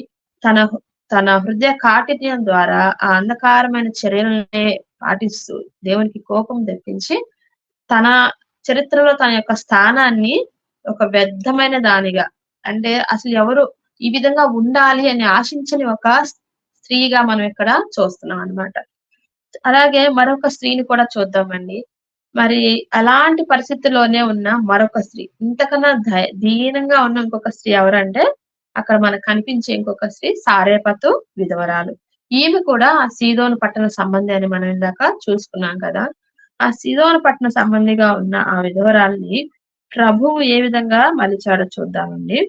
తన హృదయ కాఠిన్యం ద్వారా ఆ అంధకారమైన చర్యలనే పాటిస్తూ దేవునికి కోపం తెప్పించి తన చరిత్రలో తన యొక్క స్థానాన్ని ఒక వ్యర్థమైన దానిగా, అంటే అసలు ఎవరు ఈ విధంగా ఉండాలి అని ఆశించని ఒక స్త్రీగా మనం ఇక్కడ చూస్తున్నాం అన్నమాట. అలాగే మరొక స్త్రీని కూడా చూద్దామండి. మరి అలాంటి పరిస్థితిలోనే ఉన్న మరొక స్త్రీ, ఇంతకన్నా దీనంగా ఉన్న ఇంకొక స్త్రీ ఎవరంటే అక్కడ మనకు కనిపించే ఇంకొక స్త్రీ సారేపతు విధవరాలు. ఈమె కూడా ఆ సీదోను పట్టణ సంబంధి అని మనం ఇందాక చూసుకున్నాం కదా. ఆ సీదోను పట్టణ సంబంధిగా ఉన్న ఆ విధవరాల్ని ప్రభువు ఏ విధంగా మలిచాడో చూద్దామండి.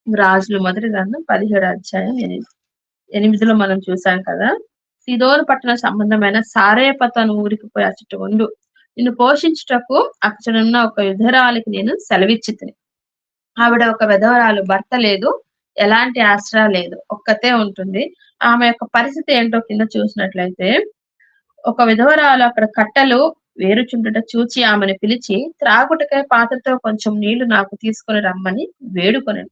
రాజులు మొదటి గ్రంథం 17 అధ్యాయం 8లో మనం చూసాం కదా. సీదోను పట్టణ సంబంధమైన సారేపతు అను ఊరికి పోయి అచ్చట ఉండు, నిన్ను పోషించుటకు అక్కడున్న ఒక విధవరాలికి నేను సెలవిచ్చితిని. ఆవిడ ఒక విధవరాలు, భర్త లేదు, ఎలాంటి ఆసరా లేదు, ఒక్కతే ఉంటుంది. ఆమె యొక్క పరిస్థితి ఏంటో కింద చూసినట్లయితే, ఒక విధవరాలు అక్కడ కట్టెలు వేరుచుండుట చూచి ఆమెను పిలిచి, త్రాగుటకై పాత్రతో కొంచెం నీళ్లు నాకు తీసుకొని రమ్మని వేడుకొనెను.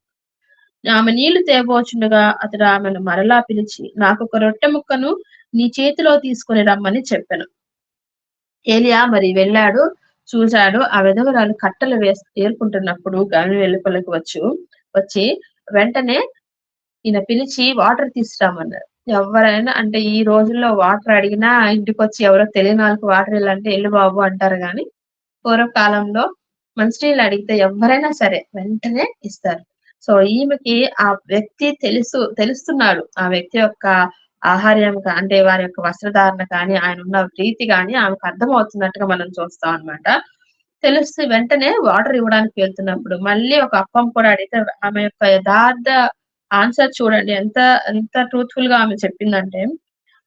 ఆమె నీళ్లు తేబోచుండగా అతడు ఆమెను మరలా పిలిచి, నాకు ఒక రొట్టె ముక్కను నీ చేతిలో తీసుకొని రమ్మని చెప్పెను. ఏలియా మరి వెళ్ళాడు, చూశాడు. ఆ విధవరాలు కట్టెలు ఏరుకుంటున్నప్పుడు గాలి వెలుపలకు వచ్చి వెంటనే ఈయన పిలిచి వాటర్ తీసుకురామన్నారు. ఎవరైనా అంటే ఈ రోజుల్లో వాటర్ అడిగినా ఇంటికి వచ్చి ఎవరో తెలియని వాళ్ళకి వాటర్ ఇల్లంటే ఎల్లు బాబు అంటారు, కానీ పూర్వకాలంలో మంచినీళ్ళు అడిగితే ఎవరైనా సరే వెంటనే ఇస్తారు. సో ఈమెకి ఆ వ్యక్తి తెలుస్తున్నాడు, ఆ వ్యక్తి యొక్క ఆహార్యం అంటే వారి యొక్క వస్త్రధారణ కానీ ఆయన ఉన్న ప్రీతి కానీ ఆమెకు అర్థమవుతున్నట్టుగా మనం చూస్తాం అన్నమాట. తెలుస్తూ వెంటనే వాటర్ ఇవ్వడానికి వెళ్తున్నప్పుడు మళ్ళీ ఒక అప్పం కూడా అడిగితే ఆమె యొక్క యథార్థ ఆన్సర్ చూడండి ఎంత ట్రూత్ఫుల్ గా ఆమె చెప్పిందంటే,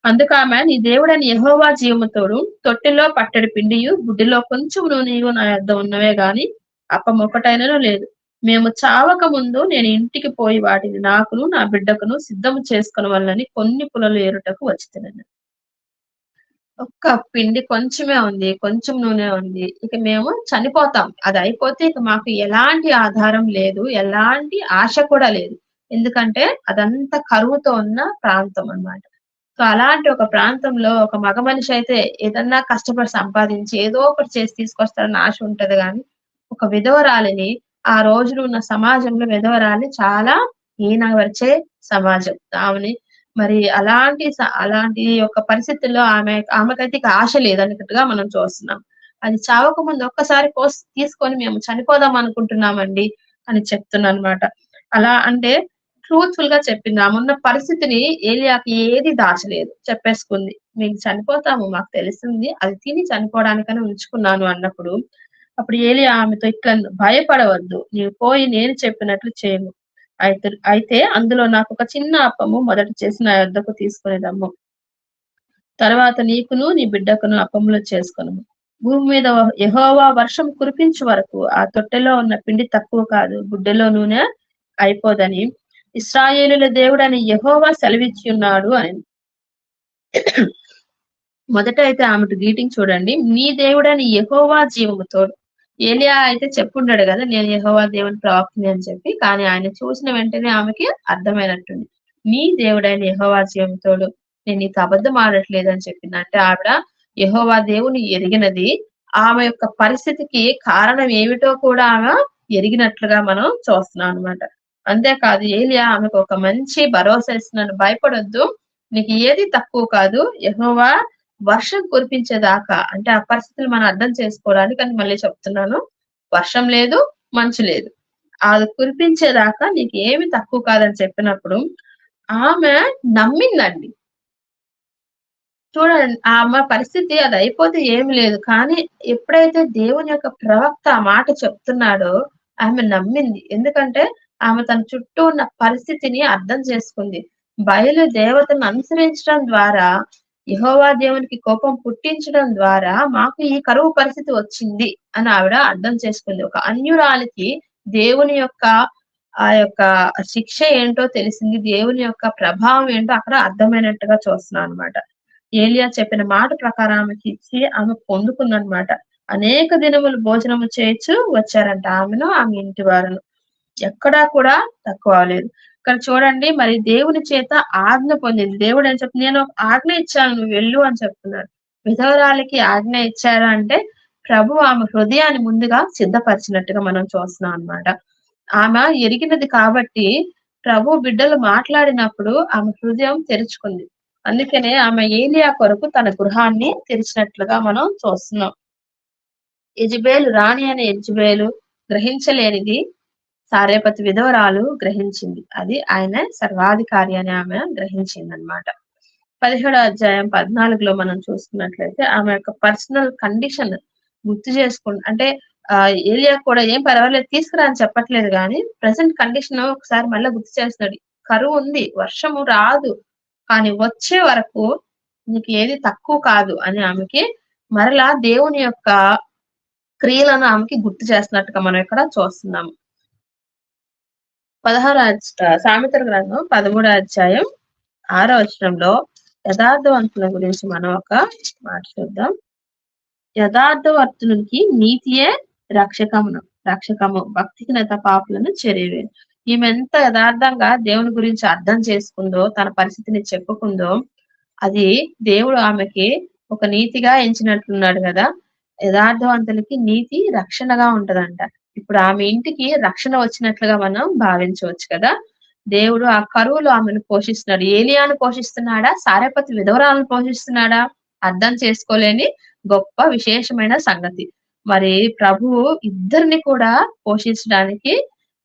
అందుకు ఆమె, నీ దేవుడని యెహోవా జీవముతోడు తొట్టిలో పట్టెడు పిండియు బుడ్డిలో కొంచెం నూనెయు నా యొద్ద ఉన్నవే గాని అప్పం ఒకటైనను లేదు. మేము చావక ముందు నేను ఇంటికి పోయి వాటిని నాకును నా బిడ్డకును సిద్ధము చేసుకుని వల్లని కొన్ని పులలు ఏరుటకు వచ్చినాను. ఒక్క పిండి కొంచెమే ఉంది, కొంచెం నూనె ఉంది, ఇక మేము చనిపోతాం, అది అయిపోతే ఇక మాకు ఎలాంటి ఆధారం లేదు, ఎలాంటి ఆశ కూడా లేదు, ఎందుకంటే అదంతా కరువుతో ఉన్న ప్రాంతం అన్నమాట. సో అలాంటి ఒక ప్రాంతంలో ఒక మగ మనిషి అయితే ఏదన్నా కష్టపడి సంపాదించి ఏదో ఒకటి చేసి తీసుకొస్తారన్న ఆశ ఉంటది, కానీ ఒక విధవరాలిని ఆ రోజులు ఉన్న సమాజంలో విధవరాలిని చాలా హీనపరిచే సమాజం. ఆమెని మరి అలాంటి ఒక పరిస్థితుల్లో ఆమెకైతే ఇక ఆశ లేదన్నట్టుగా మనం చూస్తున్నాం. అది చావక ముందు ఒక్కసారి తీసుకొని మేము చనిపోదాం అనుకుంటున్నామండి అని చెప్తున్నా అనమాట. అలా అంటే ట్రూత్ఫుల్ గా చెప్పింది. ఆమె ఉన్న పరిస్థితిని ఏలియాకి ఏది దాచలేదు, చెప్పేసుకుంది. మేము చనిపోతాము, మాకు తెలిసింది, అది తిని చనిపోవడానికని ఉంచుకున్నాను అన్నప్పుడు అప్పుడు ఏలియా ఆమెతో ఇట్లా, భయపడవద్దు, నీవు పోయి నేను చెప్పినట్లు చేయము. అయితే అందులో నాకు ఒక చిన్న అప్పము మొదట చేసి నా యొద్దకు తీసుకుని రమ్ము. తర్వాత నీకును నీ బిడ్డకును అప్పములు చేసుకును. భూమి మీద యెహోవా వర్షం కురిపించు వరకు ఆ తొట్టెలో ఉన్న పిండి తక్కువ కాదు, బుడ్డెలో నూనె అయిపోదని ఇశ్రాయేలుల దేవుడని యెహోవా సెలవిచ్చి ఉన్నాడు అని. మొదట అయితే ఆమెకు గ్రీటింగ్ చూడండి, నీ దేవుడని యెహోవా జీవముతోడు. ఏలియా అయితే చెప్పున్నాడు కదా, నేను యెహోవా దేవుని ప్రవక్తని అని చెప్పి, కానీ ఆయన చూసిన వెంటనే ఆమెకి అర్థమైనట్టుంది. నీ దేవుడైన యెహోవా జీవముతోడు, నేను నీకు అబద్ధం ఆడట్లేదు అని చెప్పింది. అంటే ఆవిడ యెహోవా దేవుని ఎరిగినది, ఆమె యొక్క పరిస్థితికి కారణం ఏమిటో కూడా ఆమె ఎరిగినట్లుగా మనం చూస్తున్నాం అనమాట. అంతేకాదు ఏలియా ఆమెకు ఒక మంచి భరోసా ఇస్తున్నాను, భయపడొద్దు, నీకు ఏది తక్కువ కాదు, యెహోవా వర్షం కురిపించేదాకా, అంటే ఆ పరిస్థితులు మనం అర్థం చేసుకోవడానికి అని మళ్ళీ చెప్తున్నాను, వర్షం లేదు, మంచు లేదు, అది కురిపించేదాకా నీకు ఏమి తక్కువ కాదని చెప్పినప్పుడు ఆమె నమ్మిందండి. చూడండి ఆమె పరిస్థితి అది అయిపోతే ఏమి లేదు, కానీ ఎప్పుడైతే దేవుని యొక్క ప్రవక్త ఆ మాట చెప్తున్నాడో ఆమె నమ్మింది. ఎందుకంటే ఆమె తన చుట్టూ ఉన్న పరిస్థితిని అర్థం చేసుకుంది. బయలు దేవతను అనుసరించడం ద్వారా, యెహోవా దేవునికి కోపం పుట్టించడం ద్వారా మాకు ఈ కరువు పరిస్థితి వచ్చింది అని ఆవిడ అర్థం చేసుకుంది. ఒక అన్యురాలికి దేవుని యొక్క ఆ యొక్క శిక్ష ఏంటో తెలిసింది, దేవుని యొక్క ప్రభావం ఏంటో అక్కడ అర్థమైనట్టుగా చూస్తున్నాం అనమాట. ఏలియా చెప్పిన మాట ప్రకారం ఆమెకి ఇచ్చి ఆమె పొందుకుందనమాట. అనేక దినములు భోజనము చేయొచ్చు వచ్చారంట ఆమెను, ఆమె ఇంటి వారును, ఎక్కడా కూడా తక్కువ లేదు. ఇక్కడ చూడండి, మరి దేవుని చేత ఆజ్ఞ పొందింది. దేవుడు ఏం చెప్తుంది, నేను ఆజ్ఞ ఇచ్చాను, నువ్వు వెళ్ళు అని చెప్తున్నాడు. విధవరాలికి ఆజ్ఞ ఇచ్చారు అంటే ప్రభు ఆమె హృదయాన్ని ముందుగా సిద్ధపరిచినట్టుగా మనం చూస్తున్నాం అన్నమాట. ఆమె ఎరిగినది కాబట్టి ప్రభు బిడ్డలు మాట్లాడినప్పుడు ఆమె హృదయం తెరుచుకుంది. అందుకనే ఆమె ఏలియా కొరకు తన గృహాన్ని తెరిచినట్లుగా మనం చూస్తున్నాం. యెజబేలు రాణి అనే యెజబేలు గ్రహించలేనిది సారేపతి విధవరాలు గ్రహించింది. అది ఆయన సర్వాధికారి అని ఆమె గ్రహించింది అనమాట. 17వ అధ్యాయం 14లో మనం చూసుకున్నట్లయితే ఆమె యొక్క పర్సనల్ కండిషన్ గుర్తు అంటే ఏలియా కూడా ఏం పర్వాలేదు తీసుకురా అని చెప్పట్లేదు, కానీ ప్రెసెంట్ కండిషన్ ఒకసారి మళ్ళీ గుర్తు చేస్తున్నాడు. కరువు ఉంది, వర్షము రాదు, కానీ వచ్చే వరకు నీకు ఏది తక్కువ కాదు అని ఆమెకి మరలా దేవుని యొక్క క్రియలను ఆమెకి గుర్తు చేస్తున్నట్టుగా మనం ఇక్కడ చూస్తున్నాము. 16 సామెతల గ్రంథం 13వ అధ్యాయం 6వ వచనంలో యథార్థవంతుల గురించి మనం ఒక మాట చూద్దాం. యథార్థవర్తునికి నీతియే రక్షకము, భక్తిహీనత పాపులను చెరివేను. ఈమె ఎంత యథార్థంగా దేవుని గురించి అర్థం చేసుకుందో, తన పరిస్థితిని చెప్పుకుందో, అది దేవుడు ఆమెకి ఒక నీతిగా ఎంచినట్లున్నాడు కదా. యథార్థవంతులకి నీతి రక్షణగా ఉంటదంట. ఇప్పుడు ఆమె ఇంటికి రక్షణ వచ్చినట్లుగా మనం భావించవచ్చు కదా. దేవుడు ఆ కరువులో ఆమెను పోషిస్తున్నాడు. ఏలియాను పోషిస్తున్నాడా, సారేపతి విధవరాలను పోషిస్తున్నాడా? అర్థం చేసుకోలేని గొప్ప విశేషమైన సంగతి. మరి ప్రభువు ఇద్దరిని కూడా పోషించడానికి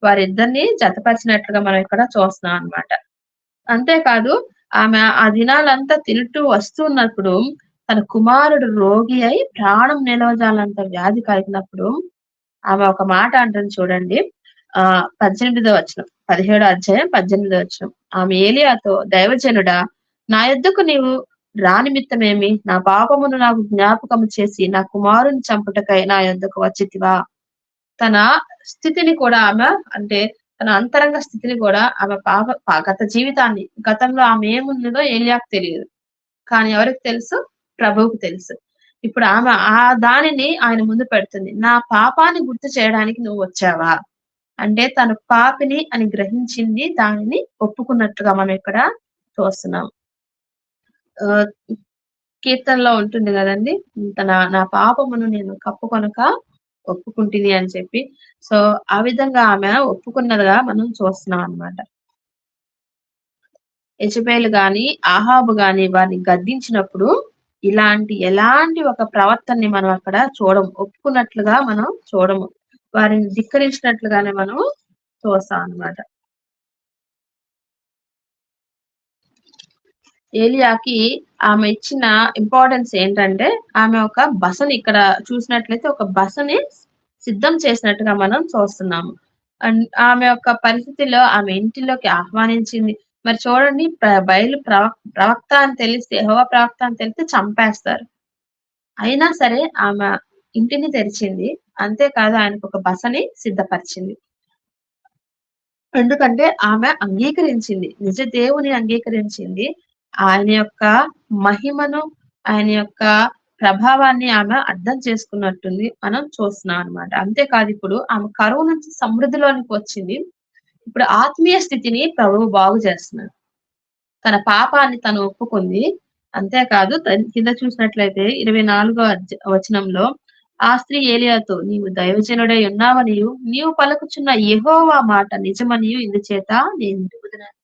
వారిద్దరిని జతపరిచినట్లుగా మనం ఇక్కడ చూస్తున్నాం అన్నమాట. అంతేకాదు ఆమె ఆ దినాలంతా తింటూ వస్తున్నప్పుడు తన కుమారుడు రోగి అయి ప్రాణం నిలవజాలంత వ్యాధి కలిగినప్పుడు ఆమె ఒక మాట అంటుంది చూడండి. 18వ వచనం, 17వ అధ్యాయం 18వ వచనం. ఆమె ఏలియాతో, దైవజనుడా, నా యొద్దకు నీవు రానిమిత్తమేమి? నా పాపమును నాకు జ్ఞాపకము చేసి నా కుమారుని చంపుటకై నా యొద్దకు వచ్చితివా? తన స్థితిని కూడా ఆమె అంటే తన అంతరంగ స్థితిని కూడా ఆమె గత జీవితాన్ని, గతంలో ఆమె ఏముందో ఏలియాకు తెలియదు, కానీ ఎవరికి తెలుసు? ప్రభువుకు తెలుసు. ఇప్పుడు ఆమె ఆ దానిని ఆయన ముందు పెడుతుంది. నా పాపాన్ని గుర్తు చేయడానికి నువ్వు వచ్చావా అంటే తన పాపిని అని గ్రహించింది, దానిని ఒప్పుకున్నట్టుగా మనం ఇక్కడ చూస్తున్నాం. కీర్తనలో ఉంటుంది కదండి, నా పాపమును నేను కప్పుకొనక ఒప్పుకుంటుంది అని చెప్పి. సో ఆ విధంగా ఆమె ఒప్పుకున్నదిగా మనం చూస్తున్నాం అన్నమాట. యెజబేలు గాని ఆహాబు గాని వారిని గద్దించినప్పుడు ఎలాంటి ఒక ప్రవర్తనని మనం అక్కడ ఒప్పుకున్నట్లుగా మనం చూడము, వారిని ధిక్కరించినట్లుగానే మనం చూస్తాం అన్నమాట. ఏలియాకి ఆమె ఇచ్చిన ఇంపార్టెన్స్ ఏంటంటే ఆమె ఒక బసని, ఇక్కడ చూసినట్లయితే ఒక బసని సిద్ధం చేసినట్టుగా మనం చూస్తున్నాము. అండ్ ఆమె యొక్క పరిస్థితిలో ఆమె ఇంటిలోకి ఆహ్వానించింది. మరి చూడండి, బయలు ప్రవక్త అని తెలిస్తే, యెహోవా ప్రవక్త అని తెలిస్తే చంపేస్తారు. అయినా సరే ఆమె ఇంటిని తెరిచింది. అంతేకాదు ఆయనకు ఒక బసని సిద్ధపరిచింది. ఎందుకంటే ఆమె అంగీకరించింది, నిజ దేవుని అంగీకరించింది. ఆయన యొక్క మహిమను, ఆయన యొక్క ప్రభావాన్ని ఆమె అర్థం చేసుకున్నట్టుంది మనం చూస్తున్నాం అనమాట. అంతేకాదు ఇప్పుడు ఆమె కరువు నుంచి సమృద్ధిలోనికి వచ్చింది. ఇప్పుడు ఆత్మీయ స్థితిని ప్రభువు బాగు చేస్తున్నాడు. తన పాపాన్ని తను ఒప్పుకుంది. అంతేకాదు కింద చూసినట్లయితే 24వ వచనంలో ఆ స్త్రీ ఏలియాతో, నీవు దైవజనుడై ఉన్నావనియు నీవు పలుకుచున్న యెహోవా మాట నిజమనియు ఇందుచేత నేను ఎరుగుదునని.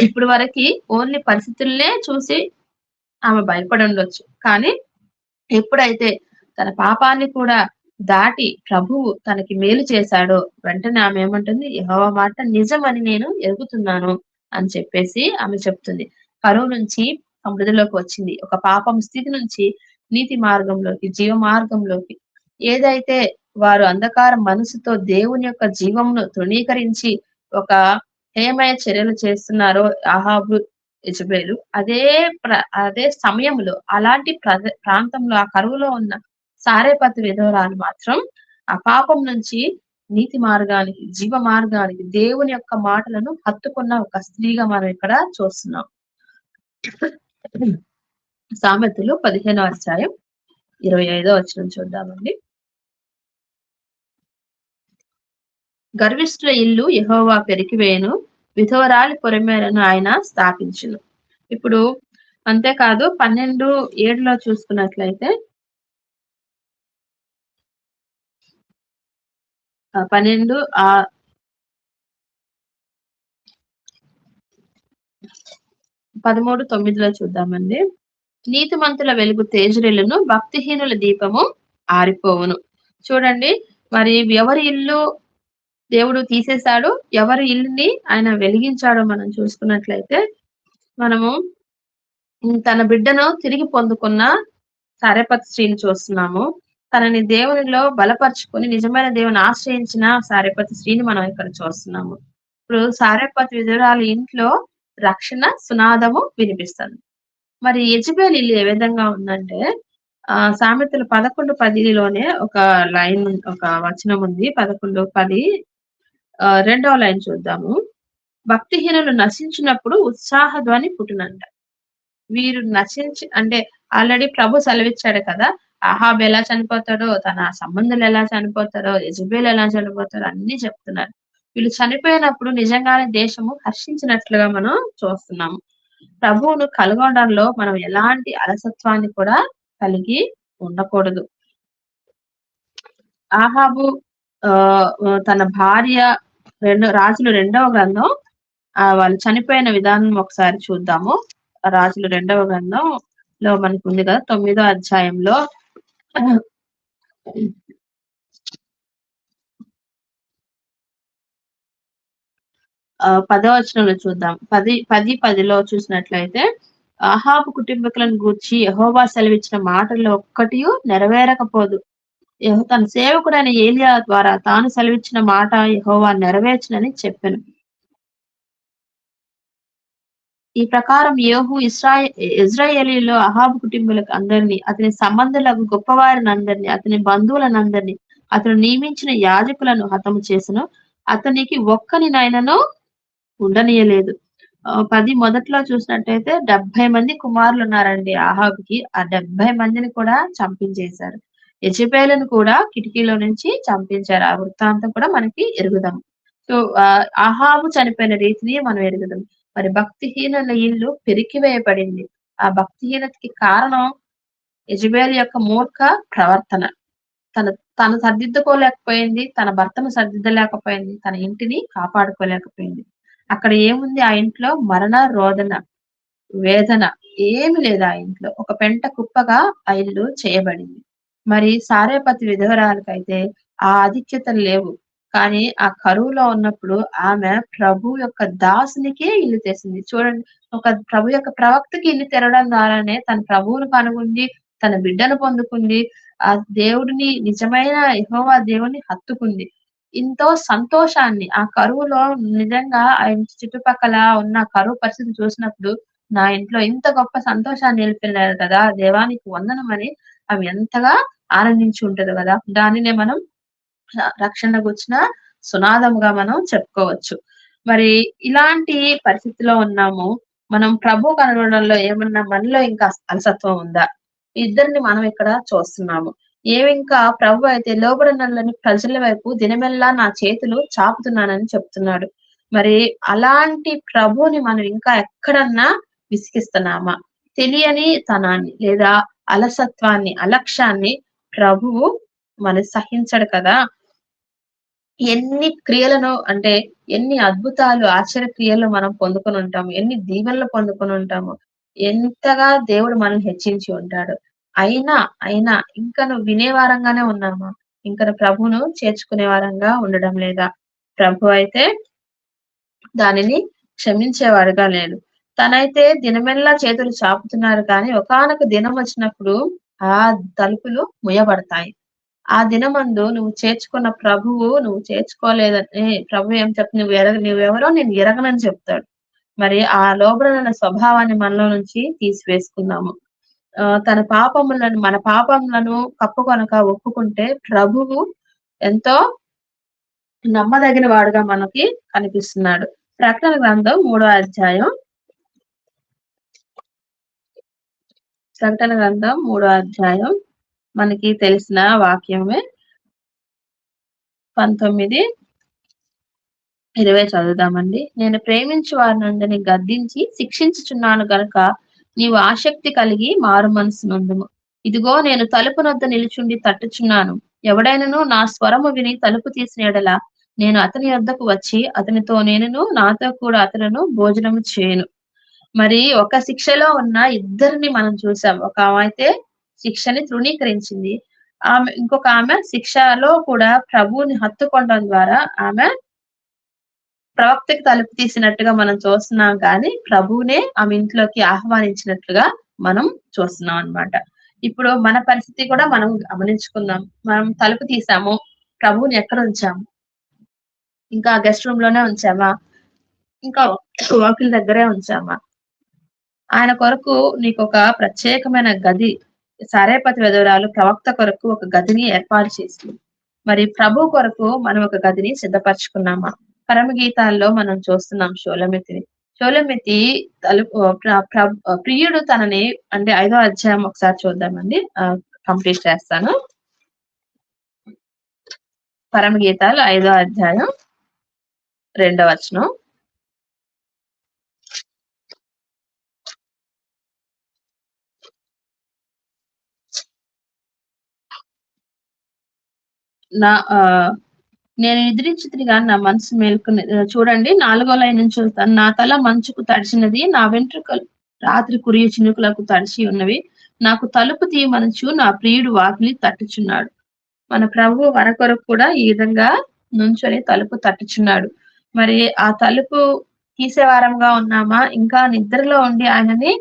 ఇప్పుడు వరకు ఓన్లీ పరిస్థితులనే చూసి ఆమె భయపడి ఉండొచ్చు, కానీ ఎప్పుడైతే తన పాపాన్ని కూడా దాటి ప్రభువు తనకి మేలు చేశాడో వెంటనే ఆమె ఏమంటుంది? యెహోవా మాట నిజమని నేను ఎరుగుతున్నాను అని చెప్పేసి ఆమె చెప్తుంది. కరువు నుంచి సమృద్ధిలోకి వచ్చింది. ఒక పాపం స్థితి నుంచి నీతి మార్గంలోకి, జీవ మార్గంలోకి. ఏదైతే వారు అంధకార మనసుతో దేవుని యొక్క జీవమును తృణీకరించి ఒక హేమయ చర్యలు చేస్తున్నారో ఆహాబు, యెజబేలు, అదే సమయంలో అలాంటి ప్రాంతంలో ఆ కరువులో ఉన్న సారేపతి విధవరాలు మాత్రం ఆ పాపం నుంచి నీతి మార్గానికి, జీవ మార్గానికి, దేవుని యొక్క మాటలను హత్తుకున్న ఒక స్త్రీగా మనం ఇక్కడ చూస్తున్నాం. సామెతలు 15వ అధ్యాయం 25వ వచనం చూద్దామండి. గర్విష్ఠుల ఇల్లు యెహోవా పెరికివేయును, విధవరాలి పొరమేలను ఆయన స్థాపించును. ఇప్పుడు అంతేకాదు 12:7 చూసుకున్నట్లయితే 13:9 చూద్దామండి. నీతిమంతుల వెలుగు తేజరిల్లును, భక్తిహీనుల దీపము ఆరిపోవును. చూడండి, మరి ఎవరి ఇల్లు దేవుడు తీసేశాడు, ఎవరి ఇల్లుని ఆయన వెలిగించాడో మనం చూసుకున్నట్లయితే మనము తన బిడ్డను తిరిగి పొందుకున్న సారెపత్ స్త్రీని చూస్తున్నాము. తనని దేవునిలో బలపరుచుకొని నిజమైన దేవుని ఆశ్రయించిన సారెపత్ స్త్రీని మనం ఇక్కడ చూస్తున్నాము. ఇప్పుడు సారెపత్ విధురాల ఇంట్లో రక్షణ సునాదము వినిపిస్తుంది. మరి యెజబెల్ ఇల్లు ఏ విధంగా ఉందంటే సామెతలు 11:10లోనే ఒక లైన్, ఒక వచనం ఉంది. 11:10 రెండవ లైన్ చూద్దాము. భక్తిహీనులు నశించినప్పుడు ఉత్సాహ ధ్వని పుట్టునంట. వీరు నశించి అంటే ఆల్రెడీ ప్రభు సెలవిచ్చాడు కదా, అహాబ్ ఎలా చనిపోతాడో, తన సంబంధులు ఎలా చనిపోతారో, యెజబెల్ ఎలా చనిపోతారో అన్ని చెప్తున్నారు. వీళ్ళు చనిపోయినప్పుడు నిజంగానే దేశము హర్షించినట్లుగా మనం చూస్తున్నాము. ప్రభువును కనుగొనడంలో మనం ఎలాంటి అలసత్వాన్ని కూడా కలిగి ఉండకూడదు. ఆహాబు తన భార్య రాజులు 2వ గ్రంథం వాళ్ళు చనిపోయిన విధానం ఒకసారి చూద్దాము. రాజులు 2వ గ్రంథంలో మనకు ఉంది కదా, 9వ అధ్యాయంలో 10వ వచనంలో చూద్దాం. 10:10లో చూసినట్లయితే అహాబు కుటుంబీకులను గూర్చి యెహోవా సెలవిచ్చిన మాటల్లో ఒక్కటి నెరవేరకపోదు. తన సేవకుడైన ఏలియా ద్వారా తాను సెలవిచ్చిన మాట యెహోవా నెరవేర్చునని చెప్పెను. ఈ ప్రకారం యేహూ ఇశ్రాయేలీలో అహాబు కుటుంబీకులకు అందరినీ, అతని సంబంధులకు గొప్పవారిని అందరినీ, అతని బంధువులనందరినీ, అతను నియమించిన యాజకులను హతము చేసెను. అతనికి ఒక్కనినైనను ఉండనీయలేదు. 10 మొదట్లో చూసినట్టయితే 70 మంది కుమారులు ఉన్నారండి అహాబుకి. ఆ 70 మందిని కూడా చంపించేశారు. యెజబెలును కూడా కిటికీలో నుంచి చంపించారు. ఆ వృత్తాంతం కూడా మనకి ఎరుగుదాం. సో అహాబు చనిపోయిన రీతిని మనం ఎరుగుదాం. మరి భక్తిహీనుల ఇల్లు పెరికివేయబడింది. ఆ భక్తిహీనతకి కారణం యెజబెల్ యొక్క మూర్ఖ ప్రవర్తన. తను సర్దిద్దుకోలేకపోయింది, తన భర్తను సర్దిద్దలేకపోయింది, తన ఇంటిని కాపాడుకోలేకపోయింది. అక్కడ ఏముంది? ఆ ఇంట్లో మరణ రోదన, వేదన ఏమి లేదు. ఆ ఇంట్లో ఒక పెంట కుప్పగా ఆ ఇల్లు చేయబడింది. మరి సారేపతి విధవరాలకైతే ఆ ఆధిక్యతలు లేవు. కానీ ఆ కరువులో ఉన్నప్పుడు ఆమె ప్రభు యొక్క దాసునికే ఇల్లు తెసింది. చూడండి, ఒక ప్రభు యొక్క ప్రవక్తకి ఇల్లు తెరవడం ద్వారానే తన ప్రభువును కనుగొంది, తన బిడ్డను పొందుకుంది, ఆ దేవుడిని, నిజమైన యెహోవా దేవుని హత్తుకుంది. ఎంతో సంతోషాన్ని ఆ కరువులో నిజంగా ఆ ఇంటి చుట్టుపక్కల ఉన్న కరువు పరిస్థితి చూసినప్పుడు నా ఇంట్లో ఇంత గొప్ప సంతోషాన్ని నిలిపినారు కదా, దేవానికి వందనమని ఆమె ఎంతగా ఆనందించి ఉంటది కదా. దానినే మనం రక్షణ గుర్చిన సునాదముగా మనం చెప్పుకోవచ్చు. మరి ఇలాంటి పరిస్థితిలో ఉన్నాము. మనం ప్రభు కనుగొనడంలో ఏమన్నా మనలో ఇంకా అలసత్వం ఉందా? ఇద్దరిని మనం ఇక్కడ చూస్తున్నాము. ఏమింకా ప్రభు అయితే లోబడినలని ప్రజల వైపు దినమెల్లా నా చేతులు చాపుతున్నానని చెప్తున్నాడు. మరి అలాంటి ప్రభుని మనం ఇంకా ఎక్కడన్నా విసిగిస్తున్నామా? తెలియని తనాన్ని లేదా అలసత్వాన్ని, అలక్ష్యాన్ని ప్రభువు మన సహించడు కదా. ఎన్ని క్రియలను అంటే ఎన్ని అద్భుతాలు, ఆశ్చర్య క్రియలు మనం పొందుకొని ఉంటాము, ఎన్ని దీవెనలు పొందుకొని ఉంటాము, ఎంతగా దేవుడు మనల్ని హెచ్చించి ఉంటాడు. అయినా ఇంకా నువ్వు వినే వారంగానే ఉన్నామా? ఇంకా ప్రభువును చేర్చుకునే వారంగా ఉండడం లేదా? ప్రభు అయితే దానిని క్షమించేవాడుగా లేడు. తనైతే దినమెల్లా చేతులు చాపుతున్నారు కానీ ఒకానొక దినం వచ్చినప్పుడు ఆ తలుపులు ముయ్యబడతాయి. ఆ దినమందు నువ్వు చేర్చుకున్న ప్రభువు నువ్వు చేర్చుకోలేదని ప్రభు ఏం చెప్తే నువ్వెవరో నేను ఎరగనని చెప్తాడు. మరి ఆ లోబడన స్వభావాన్ని మనలో నుంచి తీసివేసుకుందాము. మన పాపములను కప్పుకొనక ఒప్పుకుంటే ప్రభువు ఎంతో నమ్మదగిన వాడుగా మనకి కనిపిస్తున్నాడు. ప్రకటన గ్రంథం 3వ అధ్యాయం, ప్రకటన గ్రంథం 3వ అధ్యాయం మనకి తెలిసిన వాక్యమే. 19-20 చదువుదామండి. నేను ప్రేమించు వారినందరినీ గద్దించి శిక్షించుచున్నాను గనుక నీవు ఆసక్తి కలిగి మారు మనసు నొందుము. ఇదిగో నేను తలుపు నొద్ద నిలుచుండి తట్టుచున్నాను. ఎవడైనను నా స్వరము విని తలుపు తీసిన ఎడల నేను అతని యొద్దకు వచ్చి అతనితో నేనును నాతో కూడా అతను భోజనము చేయను. మరి ఒక శిక్షలో ఉన్న ఇద్దరిని మనం చూసాం. ఒక ఆమె అయితే శిక్షని తృణీకరించింది, ఇంకొక ఆమె శిక్షలో కూడా ప్రభువుని హత్తుకోవడం ద్వారా ఆమె ప్రవక్తకి తలుపు తీసినట్టుగా మనం చూస్తున్నాం, కానీ ప్రభువునే ఆమె ఇంట్లోకి ఆహ్వానించినట్లుగా మనం చూస్తున్నాం అన్నమాట. ఇప్పుడు మన పరిస్థితి కూడా మనం గమనించుకుందాం. మనం తలుపు తీసాము, ప్రభువుని ఎక్కడ ఉంచాము? ఇంకా గెస్ట్ రూమ్ లోనే ఉంచామా? ఇంకా వాకిల్ దగ్గరే ఉంచామా? ఆయన కొరకు నీకు ఒక ప్రత్యేకమైన గది, సారేపతి విధవరాలు ప్రవక్త కొరకు ఒక గదిని ఏర్పాటు చేసింది. మరి ప్రభు కొరకు మనం ఒక గదిని సిద్ధపరచుకున్నామా? పరమగీతాల్లో మనం చూస్తున్నాం షోలమితి ప్రియుడు తనని, అంటే 5వ అధ్యాయం ఒకసారి చూద్దామండి, కంప్లీట్ చేస్తాను. పరమగీతాలు 5వ అధ్యాయం 2వ వచనం. నేను నిద్రించితిగా నా మనసు మేల్కొని, చూడండి 4వ లైన్ నుంచి చూస్తాను. నా తల మంచుకు తడిచినది, నా వెంట్రుకలు రాత్రి కురియ చినుకులకు తడిచి ఉన్నవి. నాకు తలుపు తీయమనుచు నా ప్రియుడు వాకిలి తట్టుచున్నాడు. మన ప్రభు మన కొరకు కూడా ఈ విధంగా నుంచొని తలుపు తట్టుచున్నాడు. మరి ఆ తలుపు తీసేవారంగా ఉన్నామా? ఇంకా నిద్రలో ఉండి ఆయనని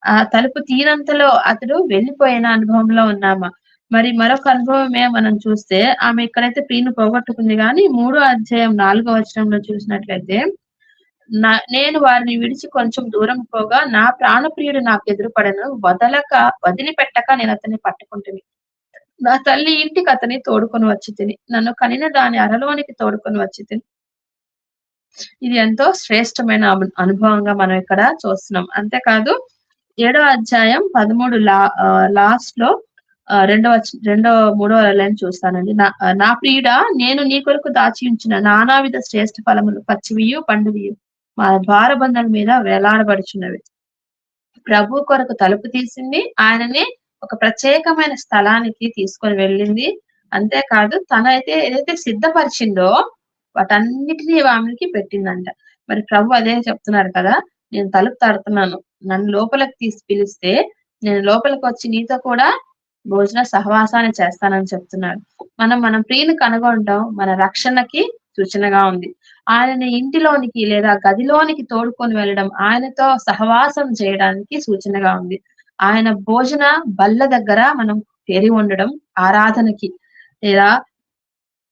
ఆ తలుపు తీయనంతలో అతడు వెళ్ళిపోయిన అనుభవంలో ఉన్నామా? మరి మరొక అనుభవమే మనం చూస్తే, ఆమె ఇక్కడైతే ప్రియుని పోగొట్టుకుంది, కానీ 3వ అధ్యాయం 4వ వచనంలో చూసినట్లయితే, నేను వారిని విడిచి కొంచెం దూరం పోగా నా ప్రాణప్రియుడు నాకు ఎదురుపడను, వదిలిపెట్టక నేను అతన్ని పట్టుకుంటుని. నా తల్లి ఇంటికి అతని తోడుకొని వచ్చి తిని, నన్ను కనిన దాని అరలోనికి తోడుకొని వచ్చి తిని. ఇది ఎంతో శ్రేష్టమైన అనుభవంగా మనం ఇక్కడ చూస్తున్నాం. అంతేకాదు 7వ అధ్యాయం 13 లాస్ట్ లో 3వ లైన్ చూస్తానండి. నా ప్రియుడా, నేను నీ కొరకు దాచి ఉంచిన నానావిధ శ్రేష్ఠ ఫలములు పచ్చివియు పండువియు మా ద్వారబంధం మీద వేలాడబడుచున్నవి. ప్రభు కొరకు తలుపు తీసింది, ఆయనని ఒక ప్రత్యేకమైన స్థలానికి తీసుకొని వెళ్ళింది. అంతేకాదు తనైతే ఏదైతే సిద్ధపరిచిందో వాటన్నిటినీ ఆమెకి పెట్టిందంట. మరి ప్రభు అదే చెప్తున్నారు కదా, నేను తలుపు తడుతున్నాను, నన్ను లోపలికి తీసి పిలిస్తే నేను లోపలికి వచ్చి నీతో కూడా భోజన సహవాసాన్ని చేస్తానని చెప్తున్నాడు. మనం ప్రియుని కనుగొనడం మన రక్షణకి సూచనగా ఉంది. ఆయనని ఇంటిలోనికి లేదా గదిలోనికి తోడుకొని వెళ్ళడం ఆయనతో సహవాసం చేయడానికి సూచనగా ఉంది. ఆయన భోజన బల్ల దగ్గర మనం చేరి ఉండడం ఆరాధనకి లేదా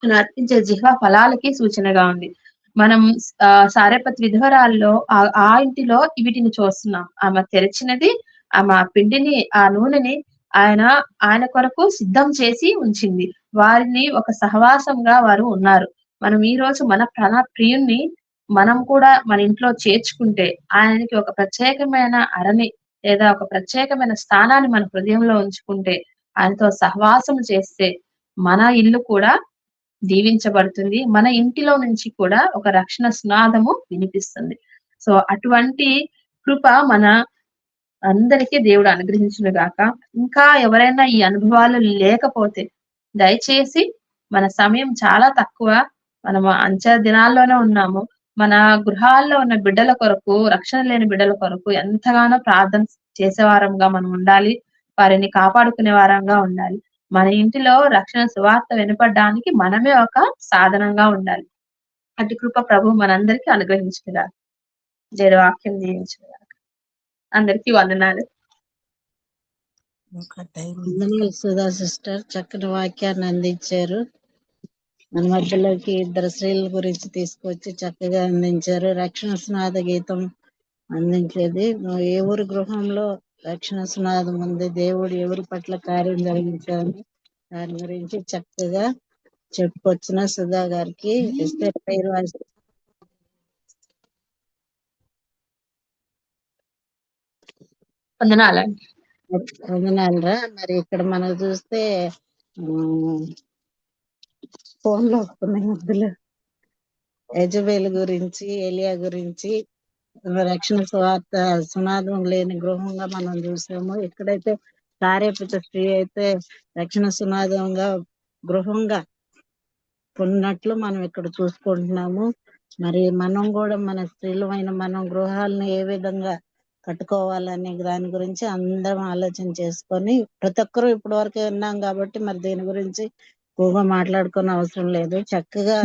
అర్పించే జిహ్వ ఫలాలకి సూచనగా ఉంది. మనం సారేపతి విధవరాల్లో ఆ ఇంటిలో వీటిని చూస్తున్నాం. ఆమె తెరిచినది, ఆమె పిండిని, ఆ నూనెని ఆయన కొరకు సిద్ధం చేసి ఉంచింది. వారిని ఒక సహవాసంగా వారు ఉన్నారు. మనం ఈ రోజు మన ప్రియుణ్ణి మనం కూడా మన ఇంట్లో చేర్చుకుంటే, ఆయనకి ఒక ప్రత్యేకమైన అరని లేదా ఒక ప్రత్యేకమైన స్థానాన్ని మన హృదయంలో ఉంచుకుంటే, ఆయనతో సహవాసం చేస్తే మన ఇల్లు కూడా దీవించబడుతుంది. మన ఇంటిలో నుంచి కూడా ఒక రక్షణ సునాదము వినిపిస్తుంది. సో అటువంటి కృప మన అందరికీ దేవుడు అనుగ్రహించును గాక. ఇంకా ఎవరైనా ఈ అనుభవాలు లేకపోతే దయచేసి, మన సమయం చాలా తక్కువ, మనము అంచె దినాల్లోనే ఉన్నాము. మన గృహాల్లో ఉన్న బిడ్డల కొరకు, రక్షణ లేని బిడ్డల కొరకు ఎంతగానో ప్రార్థన చేసేవారంగా మనం ఉండాలి. వారిని కాపాడుకునే వారంగా ఉండాలి. మన ఇంటిలో రక్షణ సువార్త వినపడడానికి మనమే ఒక సాధనంగా ఉండాలి. అటు కృప ప్రభు మనందరికీ అనుగ్రహించుగా. దేవుని వాక్యం దీవించుగా. అందరికీ వందనాలు. వందనాలు సుధా సిస్టర్, చక్కని వాక్యాన్ని అందించారు. మన మధ్యలోకి 2 స్త్రీల గురించి తీసుకొచ్చి చక్కగా అందించారు. రక్షణ సునాద గీతం అందించేది. ఏ ఊరు గృహంలో రక్షణ సునాదం ఉంది, దేవుడు ఎవరి పట్ల కార్యం జరిగించారు, దాని గురించి చక్కగా చెప్పుకొచ్చిన సుధా గారికి వందనాలరా. మరి ఇక్కడ మనం చూస్తే ఫోన్ లో వస్తున్నాయి మధ్యలో యజబేల్ గురించి, ఎలియా గురించి రక్షణ సువార్త సునాదం లేని గృహంగా మనం చూసాము. ఎక్కడైతే సారేపిత స్త్రీ అయితే రక్షణ సునాదంగా గృహంగా ఉన్నట్లు మనం ఇక్కడ చూసుకుంటున్నాము. మరి మనం కూడా మన స్త్రీలమైన మనం గృహాలను ఏ విధంగా కట్టుకోవాలనే దాని గురించి అందరం ఆలోచన చేసుకొని, ప్రతి ఒక్కరూ ఇప్పటి వరకు విన్నాం కాబట్టి మరి దీని గురించి ఎక్కువగా మాట్లాడుకునే అవసరం లేదు. చక్కగా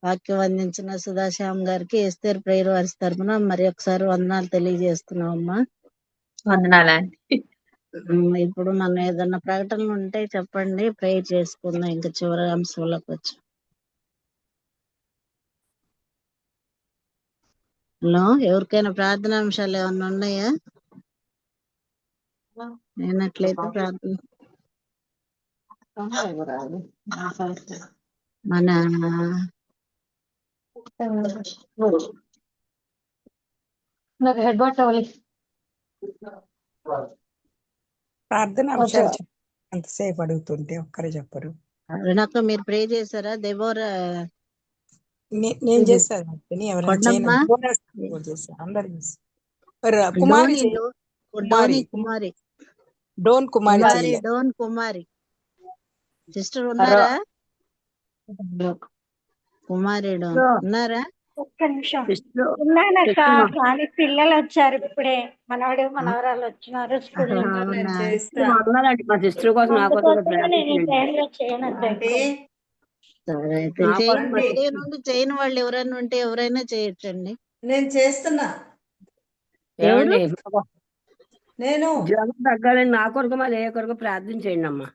వాక్యం అందించిన సుధాశ్యామ్ గారికి ఎస్తేర్ ప్రేయర్ వారి తరపున మరి ఒకసారి వందనాలు తెలియజేస్తున్నాం అమ్మా. వందనాలండి. ఇప్పుడు మనం ఏదన్నా ప్రకటనలు ఉంటే చెప్పండి, ప్రేయర్ చేసుకుందాం. ఇంకా చివరి అంశంలోకి వచ్చి హలో, ఎవరికైనా ప్రార్థనా అంశాలు ఏమన్నా ఉన్నాయా? లేనట్లయితే ప్రార్థన మన ప్రార్థన అంశాలు అంతసేపు అడుగుతుంటే ఒక్కరే చెప్పరు. రేణుక మీరు ప్రే చేశారా? దెబోరా నేను చేస్తాను. ఎవరైనా కొండమ్మ చేస్తాను. అందరు చేస్తారు. కుమారి కుమారి డోన్ కుమారి కుమారి డోన్ కుమారి సిస్టర్ ఉన్నారా? కుమారి డోన్ ఉన్నారా? ఒక్క నిమిషం ఉన్నానక్క, కానీ పిల్లలు వచ్చారు ఇప్పుడే, మనవడు మనవరాలు వచ్చినారు స్కూల్ నుంచి. మా సిస్టర్ కోసం నా కోసం నేను ఈ టైంలో చేయనక్క. సరే అయితే చేయండి. నుండి చేయని వాళ్ళు ఎవరైనా ఉంటే ఎవరైనా చేయొచ్చండి. నేను చేస్తున్నా. నేను జ్వరం తగ్గాలని నా కొరకు మా లేయ కొరకు ప్రార్థన చేయండి అమ్మా.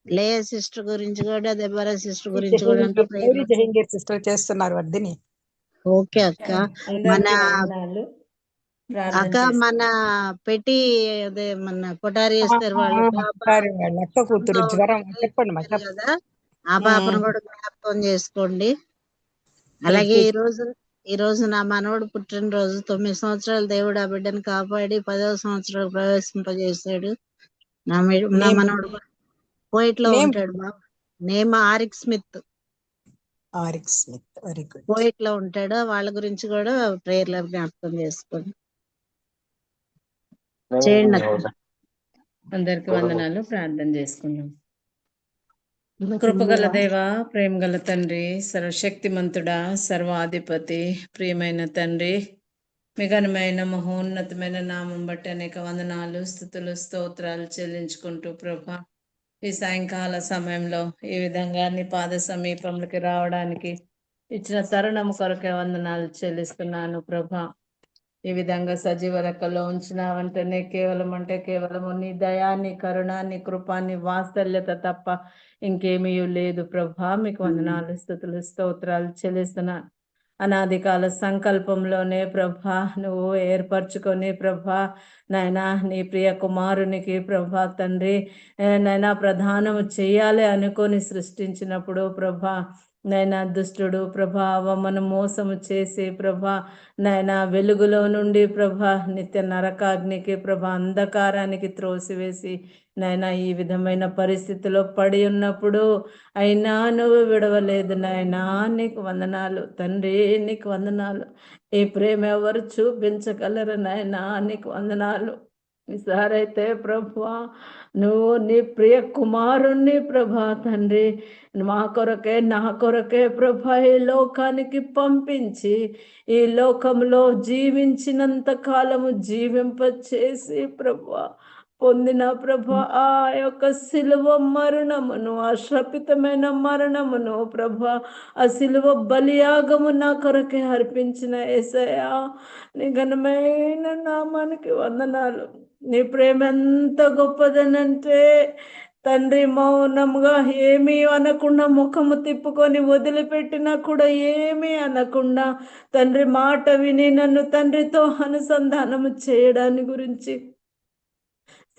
లేయ సిస్టర్ గురించి కూడా, దెబ్బరా సిస్టర్ గురించి కూడా సిస్టర్ చేస్తున్నారు వర్ధిని. ఓకే అక్క. మన అక్క మన పెట్టి అదే మన కొటారి వేస్తారు వాళ్ళు అక్క కూతురు జ్వరం చెప్పండి కదా, ఆ పాపను కూడా జ్ఞాపకం చేసుకోండి. అలాగే ఈ రోజు నా మనవడు పుట్టినరోజు. 9 సంవత్సరాలు దేవుడు ఆ బిడ్డను కాపాడి 10వ సంవత్సరాలు ప్రవేశింపజేశాడు. నా మనవడు పోయిట్ లో ఉంటాడు. బాబు name Aric Smith. Very good. పోయిట్ లో ఉంటాడు. వాళ్ళ గురించి కూడా ప్రేయర్ లో జ్ఞాపకం చేసుకోండి. చేయండి. అందరికి వందనాలు. ప్రార్థన చేసుకున్నాం. కృపగల దేవ, ప్రేమగల తండ్రి, సర్వశక్తిమంతుడా, సర్వాధిపతి, ప్రియమైన తండ్రి, మీ ఘనమైన మహోన్నతమైన నామం బట్టి అనేక వందనాలు, స్తుతులు, స్తోత్రాలు చెల్లించుకుంటూ ప్రభా, ఈ సాయంకాల సమయంలో ఈ విధంగా నీ పాద సమీపంలోకి రావడానికి ఇచ్చిన తరుణం కొరకే వందనాలు చెల్లిస్తున్నాను ప్రభా. ఈ విధంగా సజీవ రెక్కలో ఉంచినావంటేనే కేవలం నీ దయాన్ని, కరుణాన్ని, కృపాన్ని, వాత్సల్యత తప్ప ఇంకేమీ లేదు ప్రభా. మీకు వందనాలు, స్తుతులు, స్తోత్రాలు చెల్లిస్తున్నాను. అనాది కాల సంకల్పంలోనే ప్రభా నువ్వు ఏర్పరచుకొని ప్రభా నాయనా నీ ప్రియ కుమారునికి ప్రభా తండ్రి నైనా ప్రధానము చేయాలి అనుకొని సృష్టించినప్పుడు ప్రభా నైనా దుష్టుడు ప్రభావమును మోసము చేసి ప్రభా నైనా వెలుగులో నుండి ప్రభా నిత్య నరకాగ్నికి ప్రభా అంధకారానికి త్రోసివేసి నైనా ఈ విధమైన పరిస్థితిలో పడి ఉన్నప్పుడు అయినా నువ్వు విడవలేదు నాయనా. నీకు వందనాలు తండ్రి, నీకు వందనాలు. ఈ ప్రేమ ఎవరు చూపించగలరు నాయనా? నీకు వందనాలు. ఈసారైతే ప్రభా నువ్వు నీ ప్రియ కుమారుణ్ణి ప్రభా తండ్రి మా కొరకే, నా కొరకే ప్రభా ఈ లోకానికి పంపించి ఈ లోకంలో జీవించినంత కాలము జీవింపచేసి ప్రభా పొందిన ప్రభా ఆ యొక్క సిలువ మరణమును, ఆ శపితమైన మరణమును ప్రభా ఆ సిలువ బలియాగము నా కొరకే అర్పించిన యేసయ్యా నీ ఘనమైన నామానికి వందనాలు. నీ ప్రేమ ఎంత గొప్పదనంటే తండ్రి మౌనముగా ఏమీ అనకుండా ముఖము తిప్పుకొని వదిలిపెట్టినా కూడా ఏమీ అనకుండా తండ్రి మాట విని నన్ను తండ్రితో అనుసంధానము చేయడాని గురించి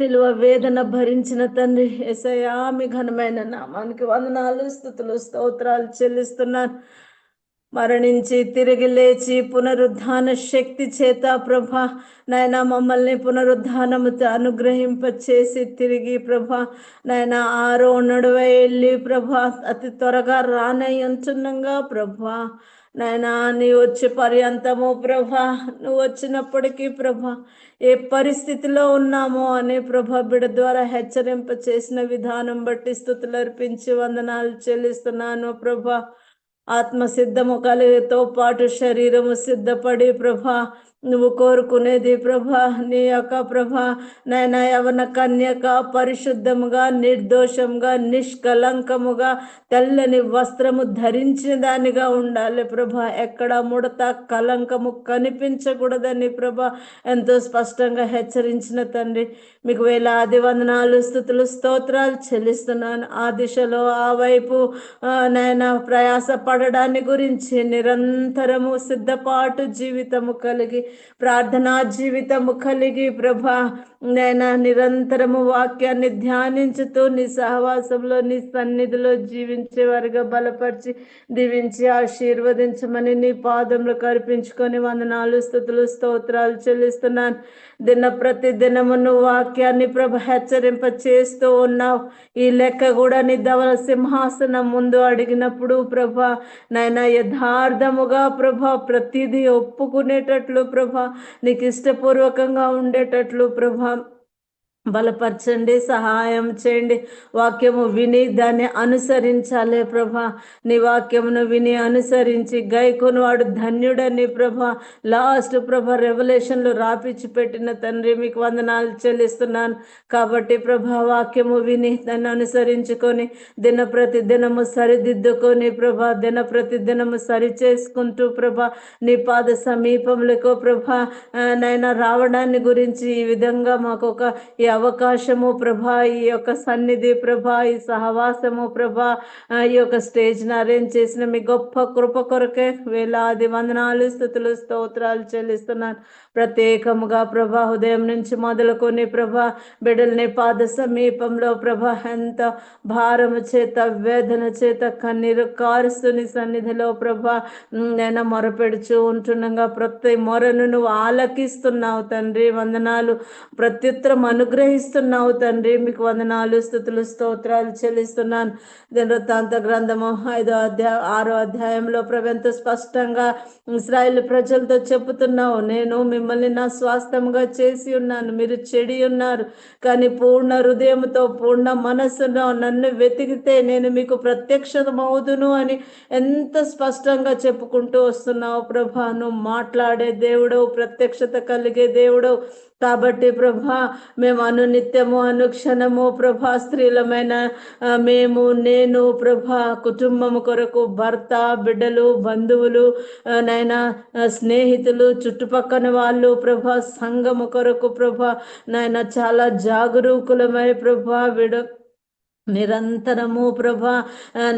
సిలువ వేదన భరించిన తండ్రి యేసయ్యా మీ ఘనమైన నామానికి వందనాలు, స్తుతులు, స్తోత్రాలు చెల్లిస్తున్నాను. మరణించి తిరిగి లేచి పునరుద్ధాన శక్తి చేత ప్రభా నాయన మమ్మల్ని పునరుద్ధానముతో అనుగ్రహింపచేసి తిరిగి ప్రభా నాయన ఆరో నడువ వెళ్ళి ప్రభా అతి త్వరగా రానయ్యుంచున్నంగా ప్రభా నాయనా నీ వచ్చే పర్యంతము ప్రభా, నువ్వు వచ్చినప్పటికీ ప్రభా ఏ పరిస్థితిలో ఉన్నామో అని ప్రభా బిడ్డ ద్వారా హెచ్చరింప చేసిన విధానం బట్టి స్తుతులు అర్పించి వందనాలు చెల్లిస్తున్నాను ప్రభా. ఆత్మ సిద్ధము కలిగితో పాటు శరీరము సిద్ధపడి ప్రభా నువ్వు కోరుకునేది ప్రభా నీ యొక్క ప్రభా నాయన యవన కన్యక పరిశుద్ధముగా నిర్దోషంగా నిష్కలంకముగా తెల్లని వస్త్రము ధరించిన దానిగా ఉండాలి ప్రభా. ఎక్కడ ముడత కలంకము కనిపించకూడదని ప్రభా ఎంతో స్పష్టంగా హెచ్చరించిన తండ్రి, మీకు వేలాది వందనాలు స్తుతులు స్తోత్రాలు చెల్లిస్తున్నాను. ఆ దిశలో ఆ వైపు నాయన ప్రయాస పడడాన్ని గురించి నిరంతరము సిద్ధపాటు జీవితము కలిగి ప్రార్థనా జీవితము కలిగి ప్రభా నాయన నిరంతరము వాక్యాన్ని ధ్యానించుతూ నీ సహవాసంలో నీ సన్నిధిలో జీవించే వారిగా బలపరిచి దీవించి ఆశీర్వదించమని నీ పాదములు కర్పించుకొని వందనాలు స్తుతులు స్తోత్రాలు చెల్లిస్తున్నాను. ప్రతి దినము నువ్వు వాక్యాన్ని ప్రభ హెచ్చరింప చేస్తూ ఉన్నావు. ఈ లెక్క కూడా నీ ధవల సింహాసనం ముందు అడిగినప్పుడు ప్రభా నాయన యథార్థముగా ప్రభా ప్రతిదీ ఒప్పుకునేటట్లు ప్రభా నీకు ఇష్టపూర్వకంగా ఉండేటట్లు ప్రభా బలపరచండి, సహాయం చేయండి. వాక్యము విని దాన్ని అనుసరించాలే ప్రభా. నీ వాక్యమును విని అనుసరించి గైకొని వాడు ధన్యుడని ప్రభా లాస్ట్ ప్రభా రెవల్యూషన్లు రాపిచ్చి పెట్టిన తండ్రి మీకు వందనాలు చెల్లిస్తున్నాను. కాబట్టి ప్రభా వాక్యము విని దాన్ని అనుసరించుకొని ప్రతి దినము సరిదిద్దుకొని ప్రభా ప్రతి దినము సరి చేసుకుంటూ ప్రభా నీ పాద సమీపంలో ప్రభా నైనా రావడాన్ని గురించి ఈ విధంగా మాకు ఒక ఈ అవకాశము ప్రభా, ఈ యొక్క సన్నిధి ప్రభా, ఈ సహవాసము ప్రభా, ఈ యొక్క స్టేజ్ని అరేంజ్ చేసిన మీ గొప్ప కృప కొరకే వేలాది వందనాలు స్తుతులు స్తోత్రాలు చెల్లిస్తున్నాను. ప్రత్యేకముగా ప్రభా ఉదయం నుంచి మొదలుకొని ప్రభా బిడ్డల్ని పాద సమీపంలో ప్రభా ఎంత భారము చేత వేదన చేత కన్నీరు కారుస్తుని సన్నిధిలో ప్రభా నేను మొరపెడుచు ఉంటుండగా ప్రతి మొరను నువ్వు ఆలకిస్తున్నావు తండ్రి. వందనాలు, ప్రత్యుత్తరం అనుగ్రహిస్తున్నావు తండ్రి. మీకు వందనాలు స్తుతులు స్తోత్రాలు చెల్లిస్తున్నాను. వృత్తాంత గ్రంథము 6వ అధ్యాయంలో ప్రభు ఎంతో స్పష్టంగా ఇశ్రాయేలు ప్రజలతో చెప్పుతున్నావు, నేను మిమ్మల్ని నా స్వాస్థ్యంగా చేసి ఉన్నాను, మీరు చెడి ఉన్నారు, కానీ పూర్ణ హృదయంతో పూర్ణ మనస్సులో నన్ను వెతికితే నేను మీకు ప్రత్యక్షమవుదును అని ఎంత స్పష్టంగా చెప్పుకుంటూ వస్తున్నావు ప్రభా. నువ్వు మాట్లాడే దేవుడవు, ప్రత్యక్షత కలిగే దేవుడవు. కాబట్టి ప్రభా మేము అనునిత్యము అనుక్షణము ప్రభా స్త్రీలమైన మేము నేను ప్రభా కుటుంబము కొరకు భర్త బిడ్డలు బంధువులు నైనా స్నేహితులు చుట్టుపక్కన వాళ్ళు ప్రభా సంఘము కొరకు ప్రభా నాయన చాలా జాగరూకులమై ప్రభా నిరంతరము ప్రభా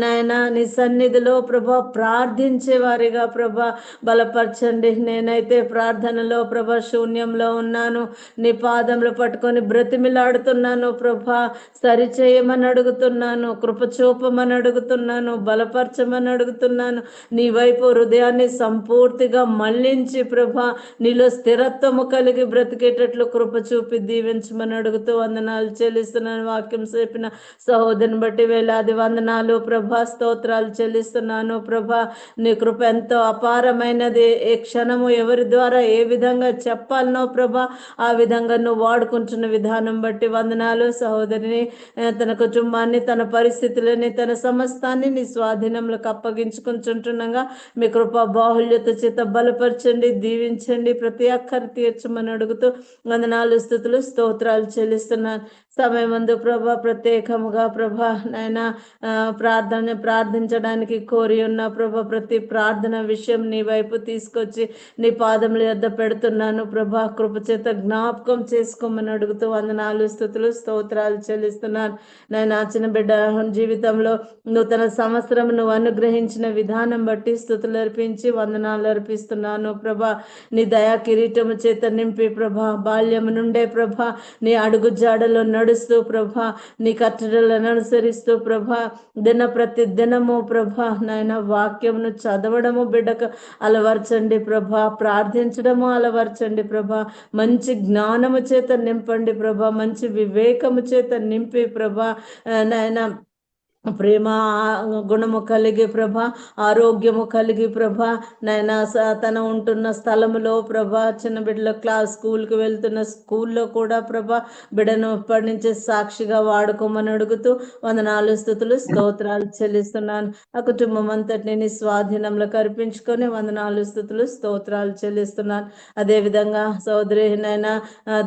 నాయన నీ సన్నిధిలో ప్రభా ప్రార్థించే వారిగా ప్రభా బలపరచండి. నేనైతే ప్రార్థనలో ప్రభా శూన్యంలో ఉన్నాను, నీ పాదములు పట్టుకొని బ్రతిమిలాడుతున్నాను ప్రభా. సరిచేయమని అడుగుతున్నాను, కృప చూపమని అడుగుతున్నాను, బలపరచమని అడుగుతున్నాను. నీ వైపు హృదయాన్ని సంపూర్తిగా మళ్లించి ప్రభా నీలో స్థిరత్వము కలిగి బ్రతికేటట్లు కృప చూపి దీవించమని అడుగుతూ వందనాలు చెల్లిస్తున్నాను. వాక్యం చెప్పిన సహోదరుని బట్టి వేలాది వందనాలు ప్రభా స్తోత్రాలు చెల్లిస్తున్నాను ప్రభా. నీ కృప ఎంతో అపారమైనది. ఏ క్షణము ఎవరి ద్వారా ఏ విధంగా చెప్పాలనో ప్రభా ఆ విధంగా నువ్వు వాడుకుంటున్న విధానం బట్టి వందనాలు. సహోదరిని తన కుటుంబాన్ని తన పరిస్థితులని తన సమస్తాన్ని నీ స్వాధీనంలోకి అప్పగించుకుంటుండగా మీ కృప బాహుళ్యత చేత బలపరచండి, దీవించండి, ప్రతి అక్కరి తీర్చమని అడుగుతూ వందనాలు స్తుతులు స్తోత్రాలు చెల్లిస్తున్నాను. సమయం ముందు ప్రభా ప్రత్యేకముగా ప్రభా నాయన ప్రార్థించడానికి కోరి ఉన్న ప్రభా ప్రతి ప్రార్థన విషయం నీ వైపు తీసుకొచ్చి నీ పాదముల యొద్ద పెడుతున్నాను ప్రభా. కృప చేత జ్ఞాపకం చేసుకోమని అడుగుతూ వందనాలు స్తుతులు స్తోత్రాలు చెల్లిస్తున్నాను. నాయన చిన్న బిడ్డ జీవితంలో నూతన సంవత్సరం నువ్వు అనుగ్రహించిన విధానం బట్టి స్తుతులు అర్పించి వందనాలు అర్పిస్తున్నాను ప్రభా. నీ దయా కిరీటము చేత నింపి ప్రభా బాల్యము నుండే ప్రభా నీ అడుగు జాడలో నడుస్తూ ప్రభా నీ కట్టడలను అనుసరిస్తూ ప్రభా ప్రతి దినము ప్రభా నాయన వాక్యమును చదవడము బిడ్డకు అలవర్చండి ప్రభా, ప్రార్థించడము అలవర్చండి ప్రభా, మంచి జ్ఞానము చేత నింపండి ప్రభా, మంచి వివేకము చేత నింపి ప్రభా నాయన ప్రేమ గుణము కలిగి ప్రభ, ఆరోగ్యము కలిగి ప్రభ, నైనా తన ఉంటున్న స్థలములో ప్రభ, చిన్న బిడ్డల స్కూల్కి వెళ్తున్న స్కూల్లో కూడా ప్రభ బిడ్డను ఇప్పటి నుంచి సాక్షిగా వాడుకోమని అడుగుతూ వందనాలు స్తుతులు స్తోత్రాలు చెల్లిస్తున్నాను. ఆ కుటుంబం అంతటిని నీ స్వాధీనంలో కల్పించుకొని వందనాలు స్తుతులు స్తోత్రాలు చెల్లిస్తున్నాను. అదేవిధంగా సోదరి నైనా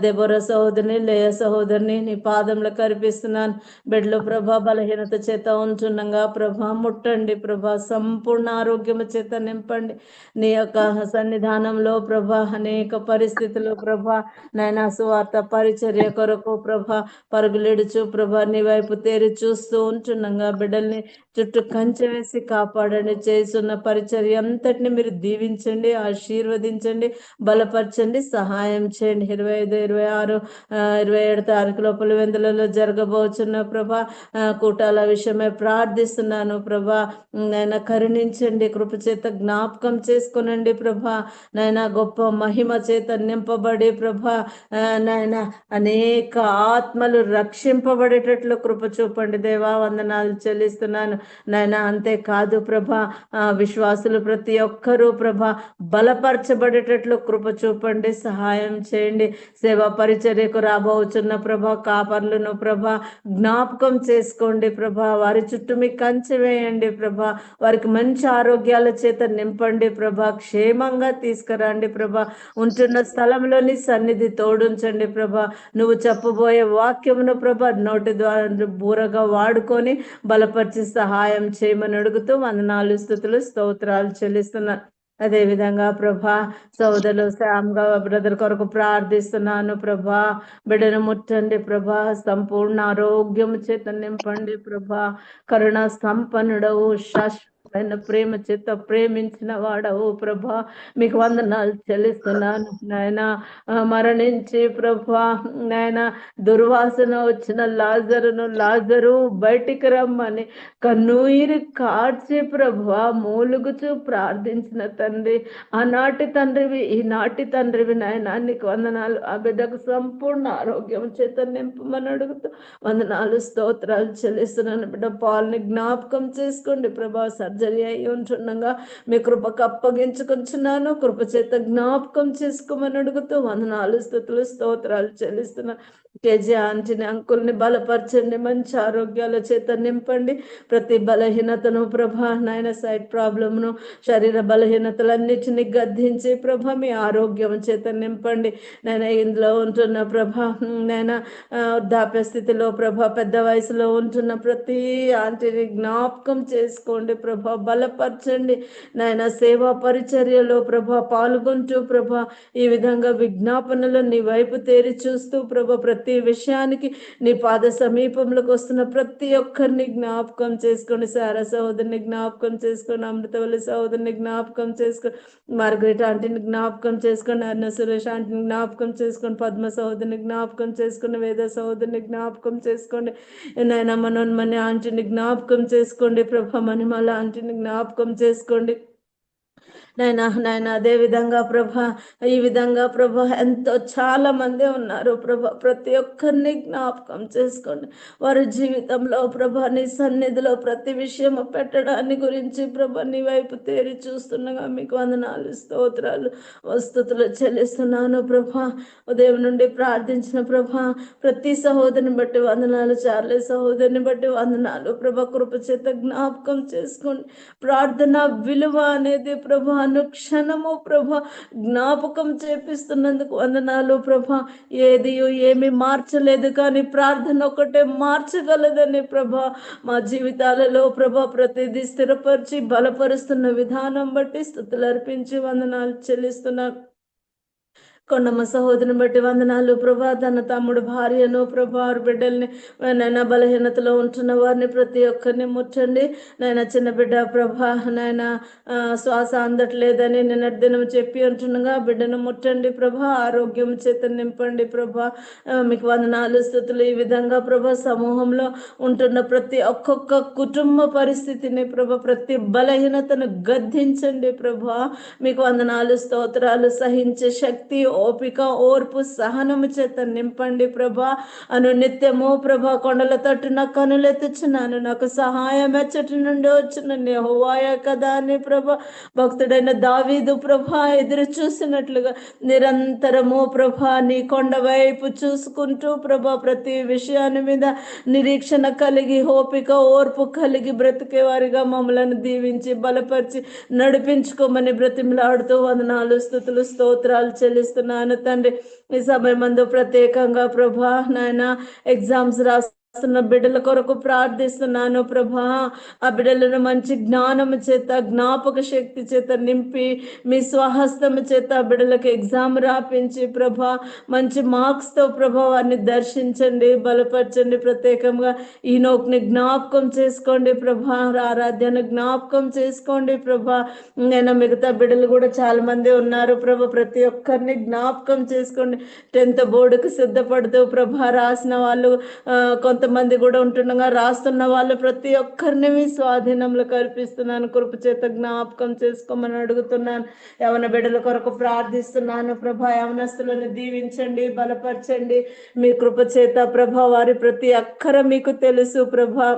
దెబోరా సహోదరిని, లేయ సహోదరిని నీ పాదంలో కనిపిస్తున్నాను. బిడ్డలు ప్రభ బలహీనత చేత ఉంటుండగా ప్రభ ముట్టండి ప్రభ, సంపూర్ణ ఆరోగ్యము చేత నింపండి. నీ యొక్క సన్నిధానంలో ప్రభ అనేక పరిస్థితులు ప్రభ నైనా సువార్త పరిచర్య కొరకు ప్రభ పరుగులిడుచు ప్రభ నీ వైపు తేరి చూస్తూ ఉంటుండగా బిడ్డల్ని చుట్టూ కంచె వేసి కాపాడండి. చేస్తున్న పరిచర్య అంతటిని మీరు దీవించండి, ఆశీర్వదించండి, బలపరచండి, సహాయం చేయండి. 25, 26, 27 తారీఖులో పులివెందులలో జరగబోచున్న ప్రభ కూటాల విషయమై ప్రార్థిస్తున్నాను ప్రభ. నైనా కరుణించండి, కృపచేత జ్ఞాపకం చేసుకునండి ప్రభ. నైనా గొప్ప మహిమ చేత నింపబడి ప్రభ నైనా అనేక ఆత్మలు రక్షింపబడేటట్లు కృప చూపండి దేవా. వందనాలు చెల్లిస్తున్నాను నైనా. అంతేకాదు ప్రభ విశ్వాసులు ప్రతి ఒక్కరూ ప్రభ బలపరచబడేటట్లు కృప చూపండి, సహాయం చేయండి. సేవా పరిచర్యకు రాబోచున్న ప్రభ కాపర్లను ప్రభ జ్ఞాపకం చేసుకోండి ప్రభ. వారి చుట్టూ మీ కంచె వేయండి ప్రభ. వారికి మంచి ఆరోగ్యాల చేత నింపండి ప్రభ. క్షేమంగా తీసుకురండి ప్రభ. ఉంటున్న స్థలంలోని సన్నిధి తోడుంచండి ప్రభ. నువ్వు చెప్పబోయే వాక్యమును ప్రభ నోటి ద్వారా బూరగా వాడుకొని బలపరిచి సహాయం చేయమని అడుగుతూ వందనాలు స్తుతులు స్తోత్రాలు చెల్లిస్తున్నాను. అదేవిధంగా ప్రభా సోదరులు శ్యామ్గా బ్రదర్ కొరకు ప్రార్థిస్తున్నాను ప్రభా. బిడ్డను ముట్టండి ప్రభా, సంపూర్ణ ఆరోగ్యము చేత నింపండి ప్రభా. కరుణ సంపన్నుడవు, శాశ్వతమైన ప్రేమ చేత ప్రేమించిన వాడవు ప్రభా. మీకు వందనాలు చెల్లిస్తున్నాను నాయన. మరణించి ప్రభా నాయన దుర్వాసన వచ్చిన లాజరు బయటికి రమ్మని కన్నీరు కార్చి ప్రభా మూలుగుచూ ప్రార్థించిన తండ్రి, ఆనాటి తండ్రివి ఈనాటి తండ్రివి నాయన. నీకు వందనాలు. ఆ బిడ్డకు సంపూర్ణ ఆరోగ్యం చేత నింపమని అడుగుతూ వందనాలు స్తోత్రాలు చెల్లిస్తున్నాను. బిడ్డ పాల్ని జ్ఞాపకం చేసుకోండి ప్రభా. సర్జరీ అయి ఉంటుండగా మీ కృపకు అప్పగించుకుంటున్నాను. కృప చేత జ్ఞాపకం చేసుకోమని అడుగుతూ వందనాలు స్తుతులు స్తోత్రాలు చెల్లిస్తున్నాను. కేజీ ఆంటీని అంకుల్ని బలపరచండి, మంచి ఆరోగ్యాల చేత నింపండి. ప్రతి బలహీనతను ప్రభా నాయన సైడ్ ప్రాబ్లమ్ను శరీర బలహీనతలన్నిటిని గద్దించి ప్రభ మీ ఆరోగ్యం చేత నింపండి నాయన. ఇందులో ఉంటున్న ప్రభ నాయన వృద్ధాప్య స్థితిలో ప్రభ పెద్ద వయసులో ఉంటున్న ప్రతి ఆంటీని జ్ఞాపకం చేసుకోండి ప్రభ, బలపరచండి నాయన. సేవా పరిచర్యలో ప్రభ పాల్గొంటూ ప్రభ ఈ విధంగా విజ్ఞాపనలు నీ వైపు తేరి చూస్తూ ప్రభ ప్రతి విషయానికి నీ పాద సమీపంలోకి వస్తున్న ప్రతి ఒక్కరిని జ్ఞాపకం చేసుకోండి. సారా సహోదరిని జ్ఞాపకం చేసుకోండి, అమృతవల్లి సహోదరిని జ్ఞాపకం చేసుకోండి, మార్గరెట్ ఆంటీని జ్ఞాపకం చేసుకోండి, అన్న సురేష్ ఆంటీని జ్ఞాపకం చేసుకోండి, పద్మ సహోదరిని జ్ఞాపకం చేసుకోండి, వేద సహోదరిని జ్ఞాపకం చేసుకోండి నాయన. మనోన్మని ఆంటీని జ్ఞాపకం చేసుకోండి ప్రభ. మణిమాల ఆంటీని జ్ఞాపకం చేసుకోండి నాయన. అదే విధంగా ప్రభ ఈ విధంగా ప్రభ ఎంతో చాలా మంది ఉన్నారు ప్రభ. ప్రతి ఒక్కరిని జ్ఞాపకం చేసుకోండి. వారి జీవితంలో ప్రభ నీ సన్నిధిలో ప్రతి విషయం పెట్టడాన్ని గురించి ప్రభ నీ వైపు తేరి చూస్తుండగా మీకు వందనాలు స్తోత్రాలు స్తుతులు చెల్లిస్తున్నాను ప్రభ. ఉదయం నుండి ప్రార్థించిన ప్రభ ప్రతి సహోదరిని బట్టి వందనాలు, చార్లే సహోదరిని బట్టి వందనాలు ప్రభ. కృప చేత జ్ఞాపకం చేసుకోండి. ప్రార్థన విలువ అనేది ప్రభ అనుక్షణము ప్రభ జ్ఞాపకం చేపిస్తున్నందుకు వందనాలు ప్రభ. ఏమీ మార్చలేదు కానీ ప్రార్థన ఒకటే మార్చగలదని ప్రభ. మా జీవితాలలో ప్రభ ప్రతిదీ స్థిరపరిచి బలపరుస్తున్న విధానం బట్టి స్తుతులు అర్పించి వందనాలు చెల్లిస్తున్నాను. కొండమ్మ సహోదరిని బట్టి వందనాలు ప్రభా. తన తమ్ముడు భార్యను ప్రభా బిడ్డల్ని నాయన బలహీనతలో ఉంటున్న వారిని ప్రతి ఒక్కరిని ముట్టండి నాయన. చిన్న బిడ్డ ప్రభా నాయన శ్వాస అందట్లేదని నిన్నటి దినం చెప్పి ఉంటుండగా బిడ్డను ముట్టండి ప్రభా. ఆరోగ్యం చేత నింపండి ప్రభా. మీకు వందనాలు స్తుతులు. ఈ విధంగా ప్రభా సమూహంలో ఉంటున్న ప్రతి ఒక్కొక్క కుటుంబ పరిస్థితిని ప్రభా ప్రతి బలహీనతను గద్దించండి ప్రభా. మీకు వందనాలు స్తోత్రాలు. సహించే శక్తి ఓపిక, ఓర్పు, సహనము చేత నింపండి ప్రభా. నిత్యము ప్రభా కొండల తట్టున కనులెత్తుచున్నాను, నాకు సహాయం ఎచ్చటి నుండి వచ్చునని యెహోవాయే కదా అని ప్రభా భక్తుడైన దావీదు ప్రభా ఎదురు చూసినట్లుగా నిరంతరము ప్రభా నీ కొండ వైపు చూసుకుంటూ ప్రభా ప్రతి విషయాన్ని మీద నిరీక్షణ కలిగి, ఓపిక, ఓర్పు కలిగి బ్రతికే వారిగా మమ్మలను దీవించి బలపరిచి నడిపించుకోమని బ్రతిమలాడుతూ వందనాలు, స్తుతులు, స్తోత్రాలు చెల్లిస్తున్నాను తండ్రి. ఈ సమయమందు ప్రత్యేకంగా ప్రభా నాయన ఎగ్జామ్స్ రాస్తున్న బిడ్డల కొరకు ప్రార్థిస్తున్నాను ప్రభా. ఆ బిడ్డలను మంచి జ్ఞానము చేత, జ్ఞాపక శక్తి చేత నింపి మీ స్వహస్తము చేత ఆ బిడ్డలకు ఎగ్జామ్ రాపించి ప్రభా మంచి మార్క్స్ తో ప్రభా వారిని దర్శించండి, బలపరచండి. ప్రత్యేకంగా ఈనోక్ని జ్ఞాపకం చేసుకోండి ప్రభా, ఆరాధ్యాన్ని జ్ఞాపకం చేసుకోండి ప్రభా. నేను మిగతా బిడ్డలు కూడా చాలా మంది ఉన్నారు ప్రభా, ప్రతి ఒక్కరిని జ్ఞాపకం చేసుకోండి. 10th బోర్డుకు సిద్ధపడుతూ ప్రభా రాసిన వాళ్ళు కొంతమంది కూడా ఉంటుండగా రాస్తున్న వాళ్ళు ప్రతి ఒక్కరిని మీ స్వాధీనంలో కల్పిస్తున్నాను, కృప చేత జ్ఞాపకం చేసుకోమని అడుగుతున్నాను. యవన బిడ్డల కొరకు ప్రార్థిస్తున్నాను ప్రభా. యవనస్తులను దీవించండి, బలపరచండి మీ కృప చేత ప్రభా. వారి ప్రతి అక్కర మీకు తెలుసు ప్రభా.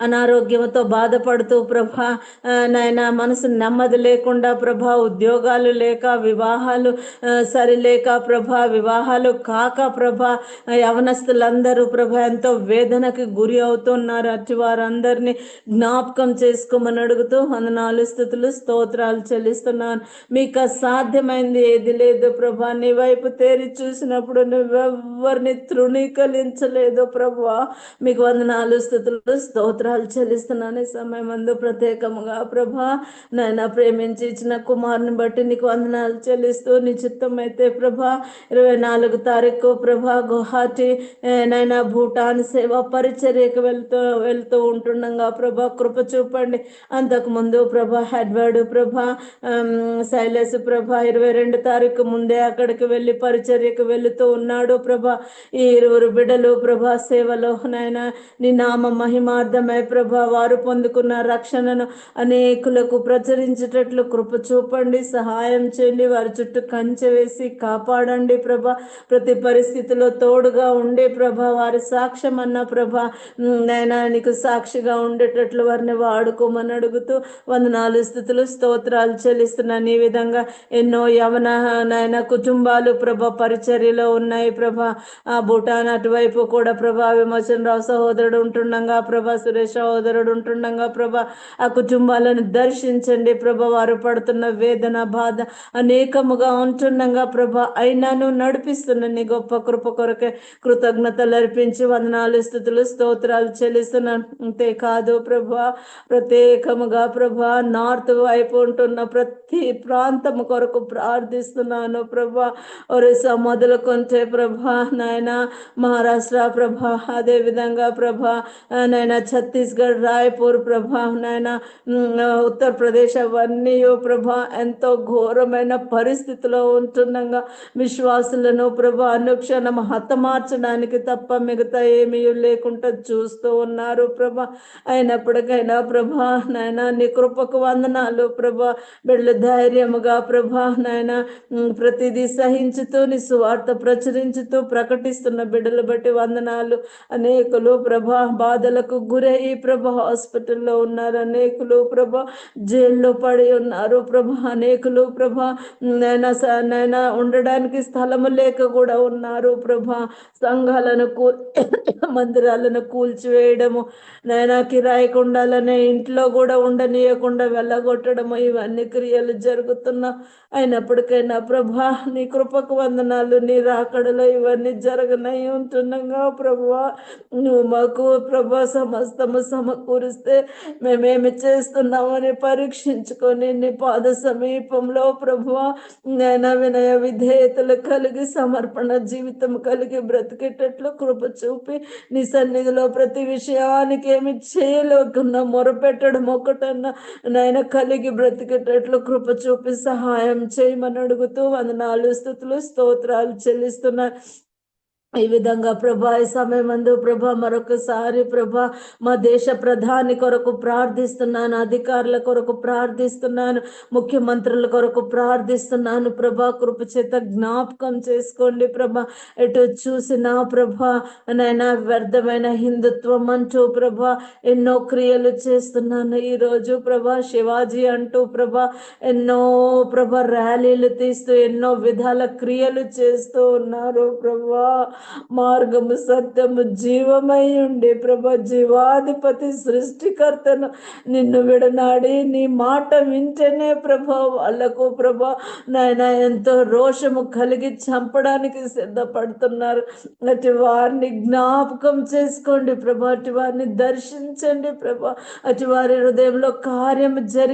అనారోగ్యంతో బాధపడుతూ ప్రభా నాయన మనసు నెమ్మది లేకుండా ప్రభా, ఉద్యోగాలు లేక, వివాహాలు సరిలేక ప్రభా, వివాహాలు కాక ప్రభా యవనస్తులందరూ ప్రభా ఎంతో వేదనకి గురి అవుతున్నారు. అటు వారందరినీ జ్ఞాపకం చేసుకోమని అడుగుతూ వందనాలు, స్తుతులు, స్తోత్రాలు చెల్లిస్తున్నాను. మీకు అసాధ్యమైంది ఏది లేదు ప్రభా. నీ వైపు తేరి చూసినప్పుడు నువ్వెవ్వరిని తృణీకరించలేదు ప్రభా. మీకు వందనాలు, స్తుతులు, స్తోత్రాలు చెల్లిస్తున్నాను. ఈ సమయమందు ప్రత్యేకముగా ప్రభా నాయన ప్రేమించి ఇచ్చిన కుమారుని బట్టి నీకు వందనాలు చెల్లిస్తూ, నీ చిత్తం అయితే ప్రభా 24 తారీఖు ప్రభా గువాహటి నైనా భూటాన్ సేవా పరిచర్యకు వెళ్తూ ఉంటుండగా ప్రభా కృప చూపండి. అంతకుముందు ప్రభా హెడ్వర్డ్ ప్రభా శైలస్ ప్రభా 22 తారీఖు ముందే అక్కడికి వెళ్ళి పరిచర్యకు వెళుతూ ఉన్నాడు ప్రభా. ఈ 20 బిడ్డలు ప్రభా సేవలో నాయన నీ నామ మహిమార్థమై ప్రభా వారు పొందుకున్న రక్షణను అనేకులకు ప్రచురించేటట్లు కృప చూపండి, సహాయం చేయండి. వారి చుట్టూ కంచె వేసి కాపాడండి ప్రభా. ప్రతి పరిస్థితిలో తోడుగా ఉండే ప్రభా వారి సాక్ష్యం అన్న ప్రభా నాయన నీకు సాక్షిగా ఉండేటట్లు వారిని వాడుకోమని అడుగుతూ వందనాలు, స్తుతులు, స్తోత్రాలు చెల్లిస్తున్నాను. ఈ విధంగా ఎన్నో యవన నాయన కుటుంబాలు ప్రభా పరిచర్యలో ఉన్నాయి ప్రభా. ఆ భూటాన్ అటువైపు కూడా ప్రభా విమోచనరావు సహోదరుడు ఉంటుండగా ప్రభా, సురేష్ సహోదరుడు ఉంటుండగా ప్రభా ఆ కుటుంబాలను దర్శించండి ప్రభా. వారు పడుతున్న వేదన, బాధ అనేకముగా ఉంటుండగా ప్రభా అయినాను నడిపిస్తున్న నీ గొప్ప కృప కొరకే కృతజ్ఞతలు అర్పించి వందనాలు, స్తుతులు, స్తోత్రాలు చెల్లిస్తున్నాను. అంతేకాదు ప్రభా ప్రత్యేకముగా ప్రభా నార్త్ వైపు ఉంటున్న ప్రతి ప్రాంతము కొరకు ప్రార్థిస్తున్నాను ప్రభా. ఒరిస్సా మొదలుకొంటే ప్రభా నాయన మహారాష్ట్ర ప్రభా, అదే విధంగా ప్రభా నాయన ఛత్తీస్గఢ్, రాయ్పూర్ ప్రభా నాయన ఉత్తరప్రదేశ్ అవన్నీ ప్రభా ఎంతో ఘోరమైన పరిస్థితిలో ఉంటుండగా విశ్వాసులను ప్రభా అనుక్షణం హతమార్చడానికి తప్ప మిగతా ఏమీ లేకుండా చూస్తూ ఉన్నారు ప్రభా. అయినప్పటికైనా ప్రభా నాయన నీ కృపకు వందనాలు ప్రభా. బిడ్డలు ధైర్యముగా ప్రభా నాయన ప్రతిదీ సహించుతూ నీ సువార్త ప్రచురించుతూ ప్రకటిస్తున్న బిడ్డలు బట్టి వందనాలు. అనేకులు ప్రభా బాధలకు గురయ్యి ప్రభా హాస్పిటల్లో ఉన్నారు, అనేకులు ప్రభా జైల్లో పడి ఉన్నారు ప్రభా, అనేకులు ప్రభా నైనా ఉండడానికి స్థలము లేక కూడా ఉన్నారు ప్రభా. సంఘాలను మందిరాలను కూల్చివేయడము, నైనా కిరాయి కుండాలనే ఇంట్లో కూడా ఉండనీయకుండా వెళ్ళగొట్టడము, ఇవన్నీ క్రియలు జరుగుతున్నా. అయినప్పటికైనా ప్రభా నీ కృపకు వందనాలు. నీ రాకడలో ఇవన్నీ జరగనై ఉంటుండగా ప్రభా నువ్వు మాకు ప్రభా సమస్తము సమకూరిస్తే మేమేమి చేస్తున్నామని పరీక్షించుకొని నీ పాద సమీపంలో ప్రభువా నైనా వినయ విధేయతలు కలిగి సమర్పణ జీవితం కలిగి బ్రతికేటట్లు కృప చూపి నీ సన్నిధిలో ప్రతి విషయానికి ఏమి చేయలేకున్నా మొరపెట్టడం ఒకటన్నా నైనా కలిగి బ్రతికేటట్లు కృప చూపి సహాయం చేయమని అడుగుతూ వందనాలు, స్తుతులు, స్తోత్రాలు చెల్లిస్తున్నా. ఈ విధంగా ప్రభా ఈ సమయమందు ప్రభా మరొకసారి ప్రభా మా దేశ ప్రధాని కొరకు ప్రార్థిస్తున్నాను, అధికారుల కొరకు ప్రార్థిస్తున్నాను, ముఖ్యమంత్రుల కొరకు ప్రార్థిస్తున్నాను ప్రభా. కృప చేత జ్ఞాపకం చేసుకోండి ప్రభా. ఎటు చూసినా ప్రభా నైనా వ్యర్థమైన హిందుత్వం అంటూ ప్రభా ఎన్నో క్రియలు చేస్తున్నాను. ఈరోజు ప్రభా శివాజీ అంటూ ప్రభా ఎన్నో ప్రభా ర్యాలీలు తీస్తూ ఎన్నో విధాల క్రియలు చేస్తూ ఉన్నారు ప్రభా. మార్గము సత్యము జీవమై ఉండి ప్రభా జీవాధిపతి సృష్టికర్తను నిన్ను విడనాడి నీ మాట వింటేనే ప్రభా వాళ్ళకు ప్రభా నాయన ఎంతో రోషము కలిగి చంపడానికి సిద్ధపడుతున్నారు. అటు వారిని జ్ఞాపకం చేసుకోండి ప్రభా, అటు వారిని దర్శించండి ప్రభా, అటు వారి హృదయంలో కార్యము జరిగి